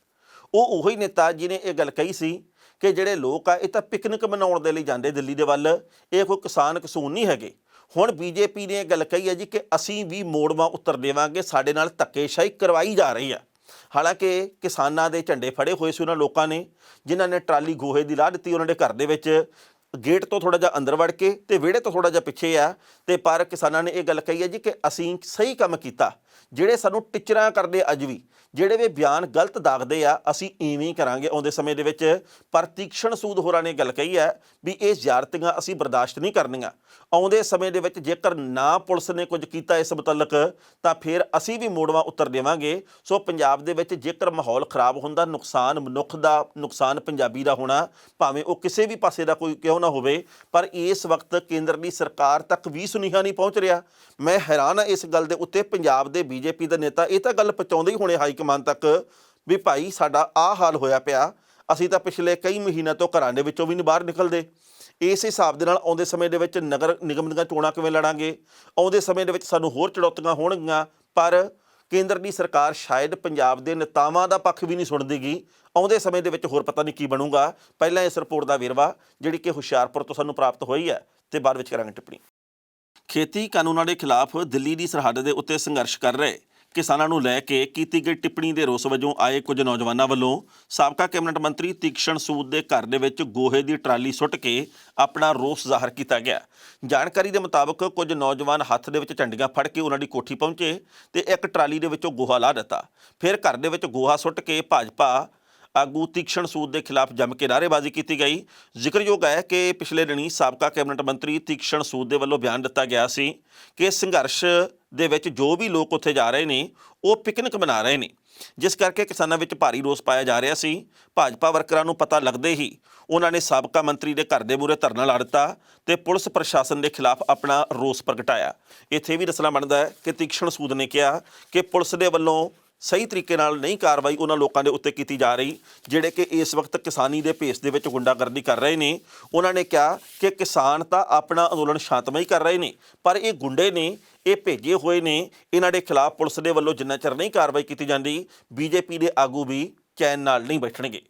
ਉਹ ਉਹੀ ਨੇਤਾ ਜਿਹਨੇ ਇਹ ਗੱਲ ਕਹੀ ਸੀ ਕਿ ਜਿਹੜੇ ਲੋਕ ਆ ਇਹ ਤਾਂ ਪਿਕਨਿਕ ਮਨਾਉਣ ਦੇ ਲਈ ਜਾਂਦੇ ਦਿੱਲੀ ਦੇ ਵੱਲ, ਇਹ ਕੋਈ ਕਿਸਾਨ ਕਸੂਨ ਨਹੀਂ ਹੈਗੇ। ਹੁਣ ਬੀਜੇਪੀ ਨੇ ਇਹ ਗੱਲ ਕਹੀ ਹੈ ਜੀ ਕਿ ਅਸੀਂ ਵੀ ਮੋੜਵਾਂ ਉੱਤਰ ਦੇਵਾਂਗੇ, ਸਾਡੇ ਨਾਲ ਧੱਕੇਸ਼ਾਹੀ ਕਰਵਾਈ ਜਾ ਰਹੀ ਹੈ। ਹਾਲਾਂਕਿ ਕਿਸਾਨਾਂ ਦੇ ਝੰਡੇ ਫੜੇ ਹੋਏ ਸੀ ਉਹਨਾਂ ਲੋਕਾਂ ਨੇ, ਜਿਨ੍ਹਾਂ ਨੇ ਟਰਾਲੀ ਗੋਹੇ ਦੀ ਲਾ ਦਿੱਤੀ ਉਹਨਾਂ ਦੇ ਘਰ ਦੇ ਵਿੱਚ, ਗੇਟ ਤੋਂ ਥੋੜ੍ਹਾ ਜਿਹਾ ਅੰਦਰ ਵੜ ਕੇ ਤੇ ਵਿਹੜੇ ਤੋਂ ਥੋੜ੍ਹਾ ਜਿਹਾ ਪਿੱਛੇ ਆ। ਤੇ ਪਰ ਕਿਸਾਨਾਂ ਨੇ ਇਹ ਗੱਲ ਕਹੀ ਹੈ ਜੀ ਕਿ ਅਸੀਂ ਸਹੀ ਕੰਮ ਕੀਤਾ। ਜਿਹੜੇ ਸਾਨੂੰ ਟਿਚਰਾਂ ਕਰਦੇ ਅੱਜ ਵੀ, ਜਿਹੜੇ ਵੀ ਬਿਆਨ ਗਲਤ ਦਾਗਦੇ ਆ, ਅਸੀਂ ਇਵੇਂ ਹੀ ਕਰਾਂਗੇ ਆਉਂਦੇ ਸਮੇਂ ਦੇ ਵਿੱਚ। ਪਰ ਤੀਕਸ਼ਣ ਸੂਦ ਹੋਰਾਂ ਨੇ ਗੱਲ ਕਹੀ ਹੈ ਵੀ ਇਹ ਜ਼ਿਆਦਤੀਆਂ ਅਸੀਂ ਬਰਦਾਸ਼ਤ ਨਹੀਂ ਕਰਨੀਆਂ। ਆਉਂਦੇ ਸਮੇਂ ਦੇ ਵਿੱਚ ਜੇਕਰ ਨਾ ਪੁਲਿਸ ਨੇ ਕੁਝ ਕੀਤਾ ਇਸ ਮੁਤਲਕ ਤਾਂ ਫਿਰ ਅਸੀਂ ਵੀ ਮੋੜਵਾਂ ਉੱਤਰ ਦੇਵਾਂਗੇ। ਸੋ ਪੰਜਾਬ ਦੇ ਵਿੱਚ ਜੇਕਰ ਮਾਹੌਲ ਖਰਾਬ ਹੁੰਦਾ, ਨੁਕਸਾਨ ਮਨੁੱਖ ਦਾ, ਨੁਕਸਾਨ ਪੰਜਾਬੀ ਦਾ ਹੋਣਾ, ਭਾਵੇਂ ਉਹ ਕਿਸੇ ਵੀ ਪਾਸੇ ਦਾ ਕੋਈ ਕਿਉਂ ਨਾ ਹੋਵੇ। ਪਰ ਇਸ ਵਕਤ ਕੇਂਦਰ ਦੀ ਸਰਕਾਰ ਤੱਕ ਵੀ ਸੁਨੇਹਾ ਨਹੀਂ ਪਹੁੰਚ ਰਿਹਾ। ਮੈਂ ਹੈਰਾਨ ਹਾਂ ਇਸ ਗੱਲ ਦੇ ਉੱਤੇ। ਪੰਜਾਬ ਦੇ ਬੀਜੇਪੀ ਦੇ ਨੇਤਾ ਇਹ ਤਾਂ ਗੱਲ ਪਹੁੰਚਾਉਂਦੇ ਹੀ ਹੋਣੇ ਹਾਈ ਕਮਾਨ ਤੱਕ ਵੀ ਭਾਈ ਸਾਡਾ ਆਹ ਹਾਲ ਹੋਇਆ ਪਿਆ, ਅਸੀਂ ਤਾਂ ਪਿਛਲੇ ਕਈ ਮਹੀਨਿਆਂ ਤੋਂ ਘਰਾਂ ਦੇ ਵਿੱਚੋਂ ਵੀ ਨਹੀਂ ਬਾਹਰ ਨਿਕਲਦੇ। ਇਸ ਹਿਸਾਬ ਦੇ ਨਾਲ ਆਉਂਦੇ ਸਮੇਂ ਦੇ ਵਿੱਚ ਨਗਰ ਨਿਗਮ ਦੀਆਂ ਚੋਣਾਂ ਕਿਵੇਂ ਲੜਾਂਗੇ, ਆਉਂਦੇ ਸਮੇਂ ਦੇ ਵਿੱਚ ਸਾਨੂੰ ਹੋਰ ਚੁਣੌਤੀਆਂ ਹੋਣਗੀਆਂ। ਪਰ ਕੇਂਦਰ ਦੀ ਸਰਕਾਰ ਸ਼ਾਇਦ ਪੰਜਾਬ ਦੇ ਨੇਤਾਵਾਂ ਦਾ ਪੱਖ ਵੀ ਨਹੀਂ ਸੁਣਦੀਗੀ। ਆਉਂਦੇ ਸਮੇਂ ਦੇ ਵਿੱਚ ਹੋਰ ਪਤਾ ਨਹੀਂ ਕੀ ਬਣੂਗਾ। ਪਹਿਲਾਂ ਇਸ ਰਿਪੋਰਟ ਦਾ ਵੇਰਵਾ ਜਿਹੜੀ ਕਿ ਹੁਸ਼ਿਆਰਪੁਰ ਤੋਂ ਸਾਨੂੰ ਪ੍ਰਾਪਤ ਹੋਈ ਹੈ ਤੇ ਬਾਅਦ ਵਿੱਚ ਕਰਾਂਗੇ ਟਿੱਪਣੀ। ਖੇਤੀ ਕਾਨੂੰਨਾਂ ਦੇ ਖਿਲਾਫ ਦਿੱਲੀ ਦੀ ਸਰਹੱਦ ਦੇ ਉੱਤੇ ਸੰਘਰਸ਼ ਕਰ ਰਹੇ ਕਿਸਾਨਾਂ ਨੂੰ ਲੈ ਕੇ ਕੀਤੀ ਗਈ ਟਿੱਪਣੀ ਦੇ ਰੋਸ ਵਜੋਂ ਆਏ ਕੁਝ ਨੌਜਵਾਨਾਂ ਵੱਲੋਂ ਸਾਬਕਾ ਕੈਬਨਿਟ ਮੰਤਰੀ ਤੀਕਸ਼ਣ ਸੂਦ ਦੇ ਘਰ ਦੇ ਵਿੱਚ ਗੋਹੇ ਦੀ ਟਰਾਲੀ ਸੁੱਟ ਕੇ ਆਪਣਾ ਰੋਸ ਜ਼ਾਹਰ ਕੀਤਾ ਗਿਆ। ਜਾਣਕਾਰੀ ਦੇ ਮੁਤਾਬਕ ਕੁਝ ਨੌਜਵਾਨ ਹੱਥ ਦੇ ਵਿੱਚ ਝੰਡੀਆਂ ਫੜ ਕੇ ਉਹਨਾਂ ਦੀ ਕੋਠੀ ਪਹੁੰਚੇ ਤੇ ਇੱਕ ਟਰਾਲੀ ਦੇ ਵਿੱਚੋਂ ਗੋਹਾ ਲਾ ਦਿੱਤਾ। ਫਿਰ ਘਰ ਦੇ ਵਿੱਚ ਗੋਹਾ ਸੁੱਟ ਕੇ ਭਾਜਪਾ ਆਗੂ ਤੀਕਸ਼ਣ ਸੂਦ ਦੇ ਖਿਲਾਫ ਜੰਮ ਕੇ ਨਾਅਰੇਬਾਜ਼ੀ ਕੀਤੀ ਗਈ। ਜ਼ਿਕਰਯੋਗ ਹੈ ਕਿ ਪਿਛਲੇ ਦਿਨੀਂ ਸਾਬਕਾ ਕੈਬਨਿਟ ਮੰਤਰੀ ਤੀਕਸ਼ਣ ਸੂਦ ਦੇ ਵੱਲੋਂ ਬਿਆਨ ਦਿੱਤਾ ਗਿਆ ਸੀ ਕਿ ਸੰਘਰਸ਼ ਦੇ ਵਿੱਚ ਜੋ ਵੀ ਲੋਕ ਉੱਥੇ ਜਾ ਰਹੇ ਨੇ ਉਹ ਪਿਕਨਿਕ ਮਨਾ ਰਹੇ ਨੇ, ਜਿਸ ਕਰਕੇ ਕਿਸਾਨਾਂ ਵਿੱਚ ਭਾਰੀ ਰੋਸ ਪਾਇਆ ਜਾ ਰਿਹਾ ਸੀ। ਭਾਜਪਾ ਵਰਕਰਾਂ ਨੂੰ ਪਤਾ ਲੱਗਦੇ ਹੀ ਉਹਨਾਂ ਨੇ ਸਾਬਕਾ ਮੰਤਰੀ ਦੇ ਘਰ ਦੇ ਮੂਹਰੇ ਧਰਨਾ ਲਾ ਦਿੱਤਾ ਤੇ ਪੁਲਿਸ ਪ੍ਰਸ਼ਾਸਨ ਦੇ ਖਿਲਾਫ ਆਪਣਾ ਰੋਸ ਪ੍ਰਗਟਾਇਆ। ਇੱਥੇ ਵੀ ਦੱਸਣਾ ਬਣਦਾ ਹੈ ਕਿ ਤੀਕਸ਼ਣ ਸੂਦ ਨੇ ਕਿਹਾ ਕਿ ਪੁਲਿਸ ਦੇ ਵੱਲੋਂ ਸਹੀ ਤਰੀਕੇ ਨਾਲ ਨਹੀਂ ਕਾਰਵਾਈ ਉਹਨਾਂ ਲੋਕਾਂ ਦੇ ਉੱਤੇ ਕੀਤੀ ਜਾ ਰਹੀ ਜਿਹੜੇ ਕਿ ਇਸ ਵਕਤ ਕਿਸਾਨੀ ਦੇ ਭੇਸ ਦੇ ਵਿੱਚ ਗੁੰਡਾਗਰਦੀ ਕਰ ਰਹੇ ਨੇ। ਉਹਨਾਂ ਨੇ ਕਿਹਾ ਕਿ ਕਿਸਾਨ ਤਾਂ ਆਪਣਾ ਅੰਦੋਲਨ ਸ਼ਾਂਤਮਈ ਕਰ ਰਹੇ ਨੇ, ਪਰ ਇਹ ਗੁੰਡੇ ਨੇ, ਇਹ ਭੇਜੇ ਹੋਏ ਨੇ, ਇਹਨਾਂ ਦੇ ਖਿਲਾਫ ਪੁਲਿਸ ਦੇ ਵੱਲੋਂ ਜਿੰਨਾ ਚਿਰ ਨਹੀਂ ਕਾਰਵਾਈ ਕੀਤੀ ਜਾਂਦੀ ਬੀਜੇਪੀ ਦੇ ਆਗੂ ਵੀ ਚੈਨ ਨਾਲ ਨਹੀਂ ਬੈਠਣਗੇ।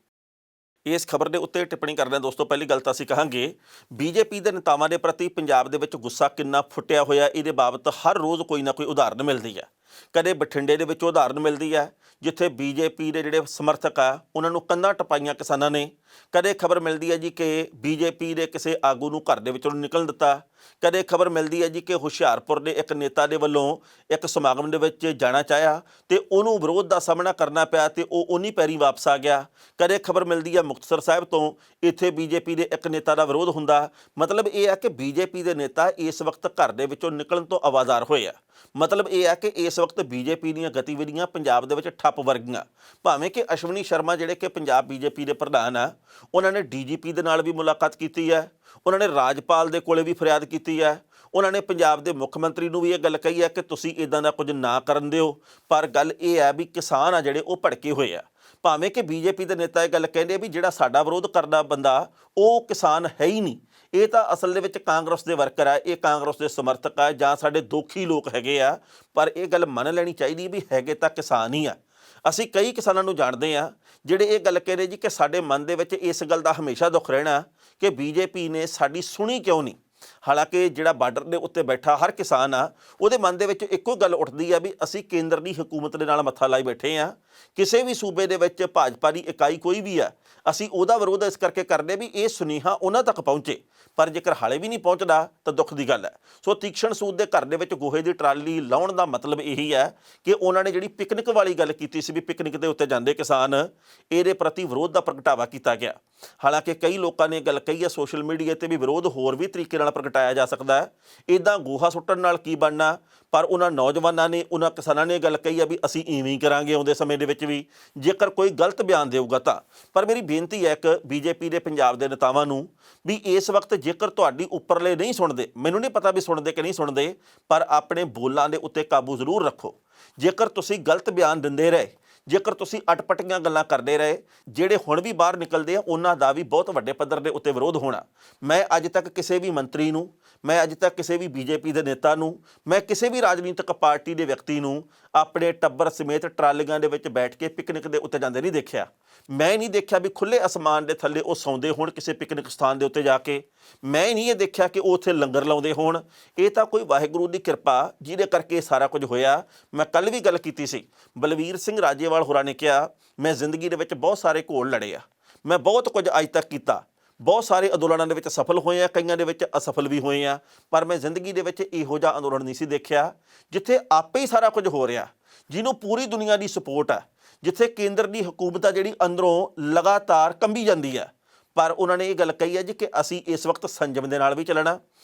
ਇਸ ਖਬਰ ਦੇ ਉੱਤੇ ਟਿੱਪਣੀ ਕਰਦੇ ਹਾਂ ਦੋਸਤੋ। ਪਹਿਲੀ ਗੱਲ ਤਾਂ ਅਸੀਂ ਕਹਾਂਗੇ ਬੀਜੇਪੀ ਦੇ ਨੇਤਾਵਾਂ ਦੇ ਪ੍ਰਤੀ ਪੰਜਾਬ ਦੇ ਵਿੱਚ ਗੁੱਸਾ ਕਿੰਨਾ ਫੁੱਟਿਆ ਹੋਇਆ, ਇਹਦੇ ਬਾਬਤ ਹਰ ਰੋਜ਼ ਕੋਈ ਨਾ ਕੋਈ ਉਦਾਹਰਨ ਮਿਲਦੀ ਹੈ। ਕਦੇ ਬਠਿੰਡੇ ਦੇ ਵਿੱਚ ਉਦਾਹਰਨ ਮਿਲਦੀ ਹੈ ਜਿੱਥੇ ਬੀਜੇਪੀ ਦੇ ਜਿਹੜੇ ਸਮਰਥਕ ਆ ਉਹਨਾਂ ਨੂੰ ਕੰਧਾਂ ਟਪਾਈਆਂ ਕਿਸਾਨਾਂ ਨੇ। ਕਦੇ ਖਬਰ ਮਿਲਦੀ ਹੈ ਜੀ ਕਿ ਬੀਜੇਪੀ ਦੇ ਕਿਸੇ ਆਗੂ ਨੂੰ ਘਰ ਦੇ ਵਿੱਚੋਂ ਨਿਕਲਣ ਦਿੱਤਾ। ਕਦੇ ਖਬਰ ਮਿਲਦੀ ਹੈ ਜੀ ਕਿ ਹੁਸ਼ਿਆਰਪੁਰ ਦੇ ਇੱਕ ਨੇਤਾ ਦੇ ਵੱਲੋਂ ਇੱਕ ਸਮਾਗਮ ਦੇ ਵਿੱਚ ਜਾਣਾ ਚਾਹਿਆ ਤੇ ਉਹਨੂੰ ਵਿਰੋਧ ਦਾ ਸਾਹਮਣਾ ਕਰਨਾ ਪਿਆ ਤੇ ਉਹ ਉਨੀ ਪੈਰੀ ਵਾਪਸ ਆ ਗਿਆ। ਕਦੇ ਖਬਰ ਮਿਲਦੀ ਹੈ ਮੁਕਤਸਰ ਸਾਹਿਬ ਤੋਂ, ਇੱਥੇ ਬੀਜੇਪੀ ਦੇ ਇੱਕ ਨੇਤਾ ਦਾ ਵਿਰੋਧ ਹੁੰਦਾ। ਮਤਲਬ ਇਹ ਹੈ ਕਿ ਬੀਜੇਪੀ ਦੇ ਨੇਤਾ ਇਸ ਵਕਤ ਘਰ ਦੇ ਵਿੱਚੋਂ ਨਿਕਲਣ ਤੋਂ ਆਵਾਜ਼ਾਰ ਹੋਏ ਆ। ਮਤਲਬ ਇਹ ਹੈ ਕਿ ਇਸ ਵਕਤ ਬੀਜੇਪੀ ਦੀਆਂ ਗਤੀਵਿਧੀਆਂ ਪੰਜਾਬ ਦੇ ਵਿੱਚ ਠੱਪ ਵਰਗੀਆਂ। ਭਾਵੇਂ ਕਿ ਅਸ਼ਵਨੀ ਸ਼ਰਮਾ ਜਿਹੜੇ ਕਿ ਪੰਜਾਬ ਬੀਜੇਪੀ ਦੇ ਪ੍ਰਧਾਨ ਆ, ਉਹਨਾਂ ਨੇ ਡੀਜੀਪੀ ਦੇ ਨਾਲ ਵੀ ਮੁਲਾਕਾਤ ਕੀਤੀ ਹੈ, ਉਹਨਾਂ ਨੇ ਰਾਜਪਾਲ ਦੇ ਕੋਲੇ ਵੀ ਫਰਿਆਦ ਕੀਤੀ ਹੈ, ਉਹਨਾਂ ਨੇ ਪੰਜਾਬ ਦੇ ਮੁੱਖ ਮੰਤਰੀ ਨੂੰ ਵੀ ਇਹ ਗੱਲ ਕਹੀ ਹੈ ਕਿ ਤੁਸੀਂ ਇੱਦਾਂ ਦਾ ਕੁਝ ਨਾ ਕਰਨ ਦਿਓ। ਪਰ ਗੱਲ ਇਹ ਹੈ ਵੀ ਕਿਸਾਨ ਆ ਜਿਹੜੇ ਉਹ ਭੜਕੇ ਹੋਏ ਆ। ਭਾਵੇਂ ਕਿ ਬੀਜੇਪੀ ਦੇ ਨੇਤਾ ਇਹ ਗੱਲ ਕਹਿੰਦੇ ਵੀ ਜਿਹੜਾ ਸਾਡਾ ਵਿਰੋਧ ਕਰਦਾ ਬੰਦਾ ਉਹ ਕਿਸਾਨ ਹੈ ਹੀ ਨਹੀਂ, ਇਹ ਤਾਂ ਅਸਲ ਦੇ ਵਿੱਚ ਕਾਂਗਰਸ ਦੇ ਵਰਕਰ ਆ, ਇਹ ਕਾਂਗਰਸ ਦੇ ਸਮਰਥਕ ਆ ਜਾਂ ਸਾਡੇ ਦੋਖੀ ਲੋਕ ਹੈਗੇ ਆ। ਪਰ ਇਹ ਗੱਲ ਮੰਨ ਲੈਣੀ ਚਾਹੀਦੀ ਵੀ ਹੈਗੇ ਤਾਂ ਕਿਸਾਨ ਹੀ ਆ। ਅਸੀਂ ਕਈ ਕਿਸਾਨਾਂ ਨੂੰ ਜਾਣਦੇ ਹਾਂ ਜਿਹੜੇ ਇਹ ਗੱਲ ਕਹਿੰਦੇ ਜੀ ਕਿ ਸਾਡੇ ਮਨ ਦੇ ਵਿੱਚ ਇਸ ਗੱਲ ਦਾ ਹਮੇਸ਼ਾ ਦੁੱਖ ਰਹਿਣਾ ਕਿ ਬੀਜੇਪੀ ਨੇ ਸਾਡੀ ਸੁਣੀ ਕਿਉਂ ਨਹੀਂ। ਹਾਲਾਂਕਿ ਜਿਹੜਾ ਬਾਰਡਰ ਦੇ ਉੱਤੇ ਬੈਠਾ ਹਰ ਕਿਸਾਨ ਆ ਉਹਦੇ ਮਨ ਦੇ ਵਿੱਚ ਇੱਕੋ ਗੱਲ ਉੱਠਦੀ ਆ ਵੀ ਅਸੀਂ ਕੇਂਦਰ ਦੀ ਹਕੂਮਤ ਦੇ ਨਾਲ ਮੱਥਾ ਲਾਈ ਬੈਠੇ ਆ। ਕਿਸੇ ਵੀ ਸੂਬੇ ਦੇ ਵਿੱਚ ਭਾਜਪਾ ਦੀ ਇਕਾਈ ਕੋਈ ਵੀ ਆ, ਅਸੀਂ ਉਹਦਾ ਵਿਰੋਧ ਇਸ ਕਰਕੇ ਕਰਦੇ ਵੀ ਇਹ ਸੁਨੇਹਾ ਉਹਨਾਂ ਤੱਕ ਪਹੁੰਚੇ। ਪਰ ਜੇਕਰ ਹਾਲੇ ਵੀ ਨਹੀਂ ਪਹੁੰਚਦਾ ਤਾਂ ਦੁੱਖ ਦੀ ਗੱਲ ਹੈ। ਸੋ ਤੀਕਸ਼ਣ ਸੂਦ ਦੇ ਘਰ ਦੇ ਵਿੱਚ ਗੋਹੇ ਦੀ ਟਰਾਲੀ ਲਾਉਣ ਦਾ ਮਤਲਬ ਇਹੀ ਹੈ ਕਿ ਉਹਨਾਂ ਨੇ ਜਿਹੜੀ ਪਿਕਨਿਕ ਵਾਲੀ ਗੱਲ ਕੀਤੀ ਸੀ ਵੀ ਪਿਕਨਿਕ ਦੇ ਉੱਤੇ ਜਾਂਦੇ ਕਿਸਾਨ, ਇਹਦੇ ਪ੍ਰਤੀ ਵਿਰੋਧ ਦਾ ਪ੍ਰਗਟਾਵਾ ਕੀਤਾ ਗਿਆ। ਹਾਲਾਂਕਿ ਕਈ ਲੋਕਾਂ ਨੇ ਗੱਲ ਕਹੀ ਹੈ ਸੋਸ਼ਲ ਮੀਡੀਆ ਤੇ ਵੀ ਵਿਰੋਧ ਹੋਰ ਵੀ ਤਰੀਕੇ ਨਾਲ ਪ੍ਰਗਟਾਇਆ ਜਾ ਸਕਦਾ ਹੈ, ਇੱਦਾਂ ਗੋਹਾ ਸੁੱਟਣ ਨਾਲ ਕੀ ਬਣਨਾ। ਪਰ ਉਹਨਾਂ ਨੌਜਵਾਨਾਂ ਨੇ, ਉਹਨਾਂ ਕਿਸਾਨਾਂ ਨੇ ਗੱਲ ਕਹੀ ਆ ਵੀ ਅਸੀਂ ਇਵੇਂ ਹੀ ਕਰਾਂਗੇ ਆਉਂਦੇ ਸਮੇਂ ਦੇ ਵਿੱਚ ਵੀ, ਜੇਕਰ ਕੋਈ ਗਲਤ ਬਿਆਨ ਦੇਊਗਾ ਤਾਂ। ਪਰ ਮੇਰੀ ਬੇਨਤੀ ਹੈ ਇੱਕ ਬੀਜੇਪੀ ਦੇ ਪੰਜਾਬ ਦੇ ਨੇਤਾਵਾਂ ਨੂੰ ਵੀ ਇਸ ਵਕਤ ਜੇਕਰ ਤੁਹਾਡੀ ਉੱਪਰਲੇ ਨਹੀਂ ਸੁਣਦੇ, ਮੈਨੂੰ ਨਹੀਂ ਪਤਾ ਵੀ ਸੁਣਦੇ ਕਿ ਨਹੀਂ ਸੁਣਦੇ, ਪਰ ਆਪਣੇ ਬੋਲਾਂ ਦੇ ਉੱਤੇ ਕਾਬੂ ਜ਼ਰੂਰ ਰੱਖੋ। ਜੇਕਰ ਤੁਸੀਂ ਗਲਤ ਬਿਆਨ ਦਿੰਦੇ ਰਹੇ, ਜੇਕਰ ਤੁਸੀਂ ਅਟਪਟੀਆਂ ਗੱਲਾਂ ਕਰਦੇ ਰਹੇ, ਜਿਹੜੇ ਹੁਣ ਵੀ ਬਾਹਰ ਨਿਕਲਦੇ ਆ ਉਹਨਾਂ ਦਾ ਵੀ ਬਹੁਤ ਵੱਡੇ ਪੱਧਰ ਦੇ ਉੱਤੇ ਵਿਰੋਧ ਹੋਣਾ। ਮੈਂ ਅੱਜ ਤੱਕ ਕਿਸੇ ਵੀ ਮੰਤਰੀ ਨੂੰ, ਮੈਂ ਅੱਜ ਤੱਕ ਕਿਸੇ ਵੀ ਬੀਜੇਪੀ ਦੇ ਨੇਤਾ ਨੂੰ, ਮੈਂ ਕਿਸੇ ਵੀ ਰਾਜਨੀਤਿਕ ਪਾਰਟੀ ਦੇ ਵਿਅਕਤੀ ਨੂੰ ਆਪਣੇ ਟੱਬਰ ਸਮੇਤ ਟਰਾਲੀਆਂ ਦੇ ਵਿੱਚ ਬੈਠ ਕੇ ਪਿਕਨਿਕ ਦੇ ਉੱਤੇ ਜਾਂਦੇ ਨਹੀਂ ਦੇਖਿਆ। ਮੈਂ ਨਹੀਂ ਦੇਖਿਆ ਵੀ ਖੁੱਲ੍ਹੇ ਅਸਮਾਨ ਦੇ ਥੱਲੇ ਉਹ ਸੌਂਦੇ ਹੋਣ ਕਿਸੇ ਪਿਕਨਿਕ ਸਥਾਨ ਦੇ ਉੱਤੇ ਜਾ ਕੇ। ਮੈਂ ਨਹੀਂ ਇਹ ਦੇਖਿਆ ਕਿ ਉਹ ਉੱਥੇ ਲੰਗਰ ਲਾਉਂਦੇ ਹੋਣ। ਇਹ ਤਾਂ ਕੋਈ ਵਾਹਿਗੁਰੂ ਦੀ ਕਿਰਪਾ ਜਿਹਦੇ ਕਰਕੇ ਇਹ ਸਾਰਾ ਕੁਝ ਹੋਇਆ। ਮੈਂ ਕੱਲ੍ਹ ਵੀ ਗੱਲ ਕੀਤੀ ਸੀ, ਬਲਵੀਰ ਸਿੰਘ ਰਾਜੇਵਾਲ ਹੋਰਾਂ ਨੇ ਕਿਹਾ ਮੈਂ ਜ਼ਿੰਦਗੀ ਦੇ ਵਿੱਚ ਬਹੁਤ ਸਾਰੇ ਘੋਲ ਲੜੇ ਆ, ਮੈਂ ਬਹੁਤ ਕੁਝ ਅੱਜ ਤੱਕ ਕੀਤਾ, ਬਹੁਤ ਸਾਰੇ ਅੰਦੋਲਨਾਂ ਦੇ ਵਿੱਚ ਸਫਲ ਹੋਏ ਆ, ਕਈਆਂ ਦੇ ਵਿੱਚ ਅਸਫਲ ਵੀ ਹੋਏ ਆ, ਪਰ ਮੈਂ ਜ਼ਿੰਦਗੀ ਦੇ ਵਿੱਚ ਇਹੋ ਜਿਹਾ ਅੰਦੋਲਨ ਨਹੀਂ ਸੀ ਦੇਖਿਆ ਜਿੱਥੇ ਆਪੇ ਹੀ ਸਾਰਾ ਕੁਝ ਹੋ ਰਿਹਾ, ਜਿਹਨੂੰ ਪੂਰੀ ਦੁਨੀਆ ਦੀ ਸਪੋਰਟ ਹੈ, ਜਿੱਥੇ ਕੇਂਦਰ ਦੀ ਹਕੂਮਤ ਆ ਜਿਹੜੀ ਅੰਦਰੋਂ ਲਗਾਤਾਰ ਕੰਬੀ ਜਾਂਦੀ ਹੈ। ਪਰ ਉਹਨਾਂ ਨੇ ਇਹ ਗੱਲ ਕਹੀ ਹੈ ਜੀ ਕਿ ਅਸੀਂ ਇਸ ਵਕਤ ਸੰਜਮ ਦੇ ਨਾਲ ਵੀ ਚੱਲਣਾ,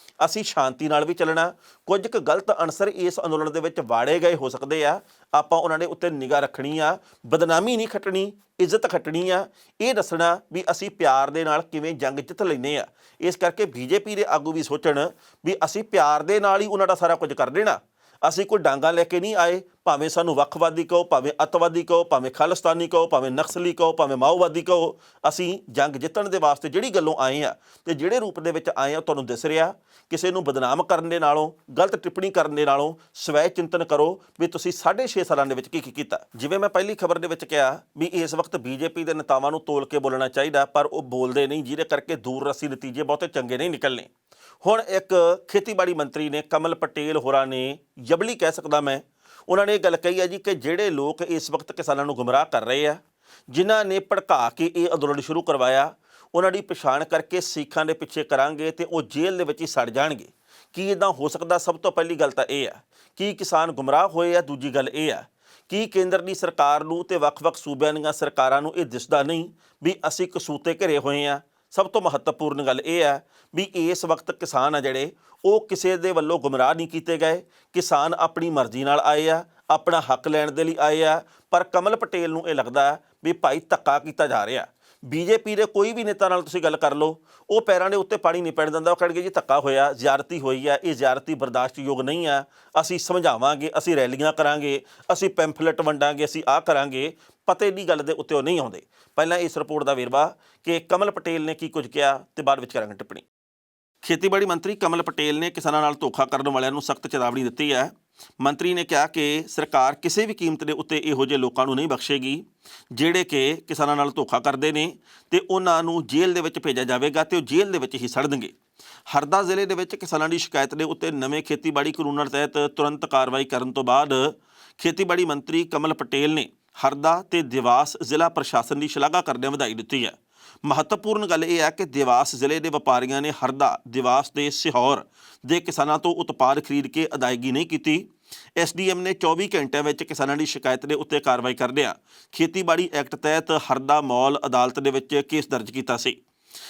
ਅਸੀਂ ਸ਼ਾਂਤੀ ਨਾਲ ਵੀ ਚੱਲਣਾ। ਕੁਝ ਕੁ ਗਲਤ ਅਨਸਰ ਇਸ ਅੰਦੋਲਨ ਦੇ ਵਿੱਚ ਵਾੜੇ ਗਏ ਹੋ ਸਕਦੇ ਆ, ਆਪਾਂ ਉਹਨਾਂ ਦੇ ਉੱਤੇ ਨਿਗਾਹ ਰੱਖਣੀ ਆ, ਬਦਨਾਮੀ ਨਹੀਂ ਖੱਟਣੀ, ਇੱਜ਼ਤ ਖੱਟਣੀ ਆ, ਇਹ ਦੱਸਣਾ ਵੀ ਅਸੀਂ ਪਿਆਰ ਦੇ ਨਾਲ ਕਿਵੇਂ ਜੰਗ ਜਿੱਤ ਲੈਂਦੇ ਆ। ਇਸ ਕਰਕੇ ਬੀਜੇਪੀ ਦੇ ਆਗੂ ਵੀ ਸੋਚਣ ਵੀ ਅਸੀਂ ਪਿਆਰ ਦੇ ਨਾਲ ਹੀ ਉਹਨਾਂ ਦਾ ਸਾਰਾ ਕੁਝ ਕਰ ਦੇਣਾ। ਅਸੀਂ ਕੋਈ ਡਾਂਗਾ ਲੈ ਕੇ ਨਹੀਂ ਆਏ, ਭਾਵੇਂ ਸਾਨੂੰ ਵੱਖਵਾਦੀ ਕਹੋ, ਭਾਵੇਂ ਅੱਤਵਾਦੀ ਕਹੋ, ਭਾਵੇਂ ਖਾਲਿਸਤਾਨੀ ਕਹੋ, ਭਾਵੇਂ ਨਕਸਲੀ ਕਹੋ, ਭਾਵੇਂ ਮਾਓਵਾਦੀ ਕਹੋ, ਅਸੀਂ ਜੰਗ ਜਿੱਤਣ ਦੇ ਵਾਸਤੇ ਜਿਹੜੀ ਗੱਲੋਂ ਆਏ ਆ ਤੇ ਜਿਹੜੇ ਰੂਪ ਦੇ ਵਿੱਚ ਆਏ ਆ ਤੁਹਾਨੂੰ ਦਿਸ ਰਿਹਾ। ਕਿਸੇ ਨੂੰ ਬਦਨਾਮ ਕਰਨ ਦੇ ਨਾਲੋਂ, ਗਲਤ ਟਿੱਪਣੀ ਕਰਨ ਦੇ ਨਾਲੋਂ ਸਵੈ ਚਿੰਤਨ ਕਰੋ ਵੀ ਤੁਸੀਂ 6.5 ਸਾਲਾਂ ਦੇ ਵਿੱਚ ਕੀ ਕੀ ਕੀਤਾ। ਜਿਵੇਂ ਮੈਂ ਪਹਿਲੀ ਖਬਰ ਦੇ ਵਿੱਚ ਕਿਹਾ ਵੀ ਇਸ ਵਕਤ ਬੀਜੇਪੀ ਦੇ ਨੇਤਾਵਾਂ ਨੂੰ ਤੋਲ ਕੇ ਬੋਲਣਾ ਚਾਹੀਦਾ, ਪਰ ਉਹ ਬੋਲਦੇ ਨਹੀਂ, ਜਿਹਦੇ ਕਰਕੇ ਦੂਰ ਰੱਸੀ ਨਤੀਜੇ ਬਹੁਤੇ ਚੰਗੇ ਨਹੀਂ ਨਿਕਲਣੇ। ਹੁਣ ਇੱਕ ਖੇਤੀਬਾੜੀ ਮੰਤਰੀ ਨੇ, ਕਮਲ ਪਟੇਲ ਹੋਰਾਂ ਨੇ, ਜਬਲੀ ਕਹਿ ਸਕਦਾ ਮੈਂ, ਉਹਨਾਂ ਨੇ ਇਹ ਗੱਲ ਕਹੀ ਹੈ ਜੀ ਕਿ ਜਿਹੜੇ ਲੋਕ ਇਸ ਵਕਤ ਕਿਸਾਨਾਂ ਨੂੰ ਗੁੰਮਰਾਹ ਕਰ ਰਹੇ ਆ, ਜਿਨ੍ਹਾਂ ਨੇ ਭੜਕਾ ਕੇ ਇਹ ਅੰਦੋਲਨ ਸ਼ੁਰੂ ਕਰਵਾਇਆ, ਉਹਨਾਂ ਦੀ ਪਛਾਣ ਕਰਕੇ ਸਿੱਖਾਂ ਦੇ ਪਿੱਛੇ ਕਰਾਂਗੇ ਤੇ ਉਹ ਜੇਲ੍ਹ ਦੇ ਵਿੱਚ ਹੀ ਸੜ ਜਾਣਗੇ। ਕੀ ਇੱਦਾਂ ਹੋ ਸਕਦਾ? ਸਭ ਤੋਂ ਪਹਿਲੀ ਗੱਲ ਤਾਂ ਇਹ ਆ ਕਿ ਕਿਸਾਨ ਗੁੰਮਰਾਹ ਹੋਏ ਆ। ਦੂਜੀ ਗੱਲ ਇਹ ਆ ਕਿ ਕੇਂਦਰ ਦੀ ਸਰਕਾਰ ਨੂੰ ਤੇ ਵੱਖ-ਵੱਖ ਸੂਬਿਆਂ ਦੀਆਂ ਸਰਕਾਰਾਂ ਨੂੰ ਇਹ ਦਿਸਦਾ ਨਹੀਂ ਵੀ ਅਸੀਂ ਕਸੂਤੇ ਘਿਰੇ ਹੋਏ ਆ। ਸਭ ਤੋਂ ਮਹੱਤਵਪੂਰਨ ਗੱਲ ਇਹ ਹੈ ਵੀ ਇਸ ਵਕਤ ਕਿਸਾਨ ਆ ਜਿਹੜੇ, ਉਹ ਕਿਸੇ ਦੇ ਵੱਲੋਂ ਗੁੰਮਰਾਹ ਨਹੀਂ ਕੀਤੇ ਗਏ। ਕਿਸਾਨ ਆਪਣੀ ਮਰਜ਼ੀ ਨਾਲ ਆਏ ਆ, ਆਪਣਾ ਹੱਕ ਲੈਣ ਦੇ ਲਈ ਆਏ ਆ। ਪਰ ਕਮਲ ਪਟੇਲ ਨੂੰ ਇਹ ਲੱਗਦਾ ਵੀ ਭਾਈ ਧੱਕਾ ਕੀਤਾ ਜਾ ਰਿਹਾ। ਬੀਜੇਪੀ ਦੇ ਕੋਈ ਵੀ ਨੇਤਾ ਨਾਲ ਤੁਸੀਂ ਗੱਲ ਕਰ ਲਓ, ਉਹ ਪੈਰਾਂ ਦੇ ਉੱਤੇ ਪਾਣੀ ਨਹੀਂ ਪੈਣ ਦਿੰਦਾ। ਉਹ ਕਹਿਣਗੇ ਜੀ ਧੱਕਾ ਹੋਇਆ, ਜ਼ਿਆਦਤੀ ਹੋਈ ਆ, ਇਹ ਜ਼ਿਆਦਤੀ ਬਰਦਾਸ਼ਤਯੋਗ ਨਹੀਂ ਆ, ਅਸੀਂ ਸਮਝਾਵਾਂਗੇ, ਅਸੀਂ ਰੈਲੀਆਂ ਕਰਾਂਗੇ, ਅਸੀਂ ਪੈਂਫਲੇਟ ਵੰਡਾਂਗੇ, ਅਸੀਂ ਆਹ ਕਰਾਂਗੇ। ਪਤੇ ਦੀ ਗੱਲ ਦੇ ਉੱਤੇ ਉਹ ਨਹੀਂ ਆਉਂਦੇ। ਪਹਿਲਾਂ ਇਸ ਰਿਪੋਰਟ ਦਾ ਵੇਰਵਾ ਕਿ ਕਮਲ ਪਟੇਲ ਨੇ ਕੀ ਕੁਝ ਕਿਹਾ ਤੇ ਬਾਅਦ ਵਿੱਚ ਕਰਾਂਗੇ ਟਿੱਪਣੀ। ਖੇਤੀਬਾੜੀ ਮੰਤਰੀ ਕਮਲ ਪਟੇਲ ਨੇ ਕਿਸਾਨਾਂ ਨਾਲ ਧੋਖਾ ਕਰਨ ਵਾਲਿਆਂ ਨੂੰ ਸਖਤ ਚੇਤਾਵਨੀ ਦਿੱਤੀ ਹੈ। ਮੰਤਰੀ ਨੇ ਕਿਹਾ ਕਿ ਸਰਕਾਰ ਕਿਸੇ ਵੀ ਕੀਮਤ ਦੇ ਉੱਤੇ ਇਹੋ ਜਿਹੇ ਲੋਕਾਂ ਨੂੰ ਨਹੀਂ ਬਖਸ਼ੇਗੀ ਜਿਹੜੇ ਕਿ ਕਿਸਾਨਾਂ ਨਾਲ ਧੋਖਾ ਕਰਦੇ ਨੇ, ਤੇ ਉਹਨਾਂ ਨੂੰ ਜੇਲ੍ਹ ਦੇ ਵਿੱਚ ਭੇਜਿਆ ਜਾਵੇਗਾ ਤੇ ਉਹ ਜੇਲ੍ਹ ਦੇ ਵਿੱਚ ਹੀ ਸੜਨਗੇ। ਹਰਦਾ ਜ਼ਿਲ੍ਹੇ ਦੇ ਵਿੱਚ ਕਿਸਾਨਾਂ ਦੀ ਸ਼ਿਕਾਇਤ ਦੇ ਉੱਤੇ ਨਵੇਂ ਖੇਤੀਬਾੜੀ ਕਾਨੂੰਨਾਂ ਤਹਿਤ ਤੁਰੰਤ ਕਾਰਵਾਈ ਕਰਨ ਤੋਂ ਬਾਅਦ ਖੇਤੀਬਾੜੀ ਮੰਤਰੀ ਕਮਲ ਪਟੇਲ ਨੇ ਹਰਦਾ ਤੇ ਦੇਵਾਸ ਜ਼ਿਲ੍ਹਾ ਪ੍ਰਸ਼ਾਸਨ ਦੀ ਸ਼ਲਾਘਾ ਕਰਦਿਆਂ ਵਧਾਈ ਦਿੱਤੀ ਹੈ। ਮਹੱਤਵਪੂਰਨ ਗੱਲ ਇਹ ਹੈ ਕਿ ਦੇਵਾਸ ਜ਼ਿਲ੍ਹੇ ਦੇ ਵਪਾਰੀਆਂ ਨੇ ਹਰਦਾ, ਦੇਵਾਸ ਤੇ ਸਿਹੌਰ ਦੇ ਕਿਸਾਨਾਂ ਤੋਂ ਉਤਪਾਦ ਖਰੀਦ ਕੇ ਅਦਾਇਗੀ ਨਹੀਂ ਕੀਤੀ। SDM ਨੇ 24 ਘੰਟਿਆਂ ਵਿੱਚ ਕਿਸਾਨਾਂ ਦੀ ਸ਼ਿਕਾਇਤ ਦੇ ਉੱਤੇ ਕਾਰਵਾਈ ਕਰਦਿਆਂ ਖੇਤੀਬਾੜੀ ਐਕਟ ਤਹਿਤ ਹਰਦਾ ਮੌਲ ਅਦਾਲਤ ਦੇ ਵਿੱਚ ਕੇਸ ਦਰਜ ਕੀਤਾ ਸੀ।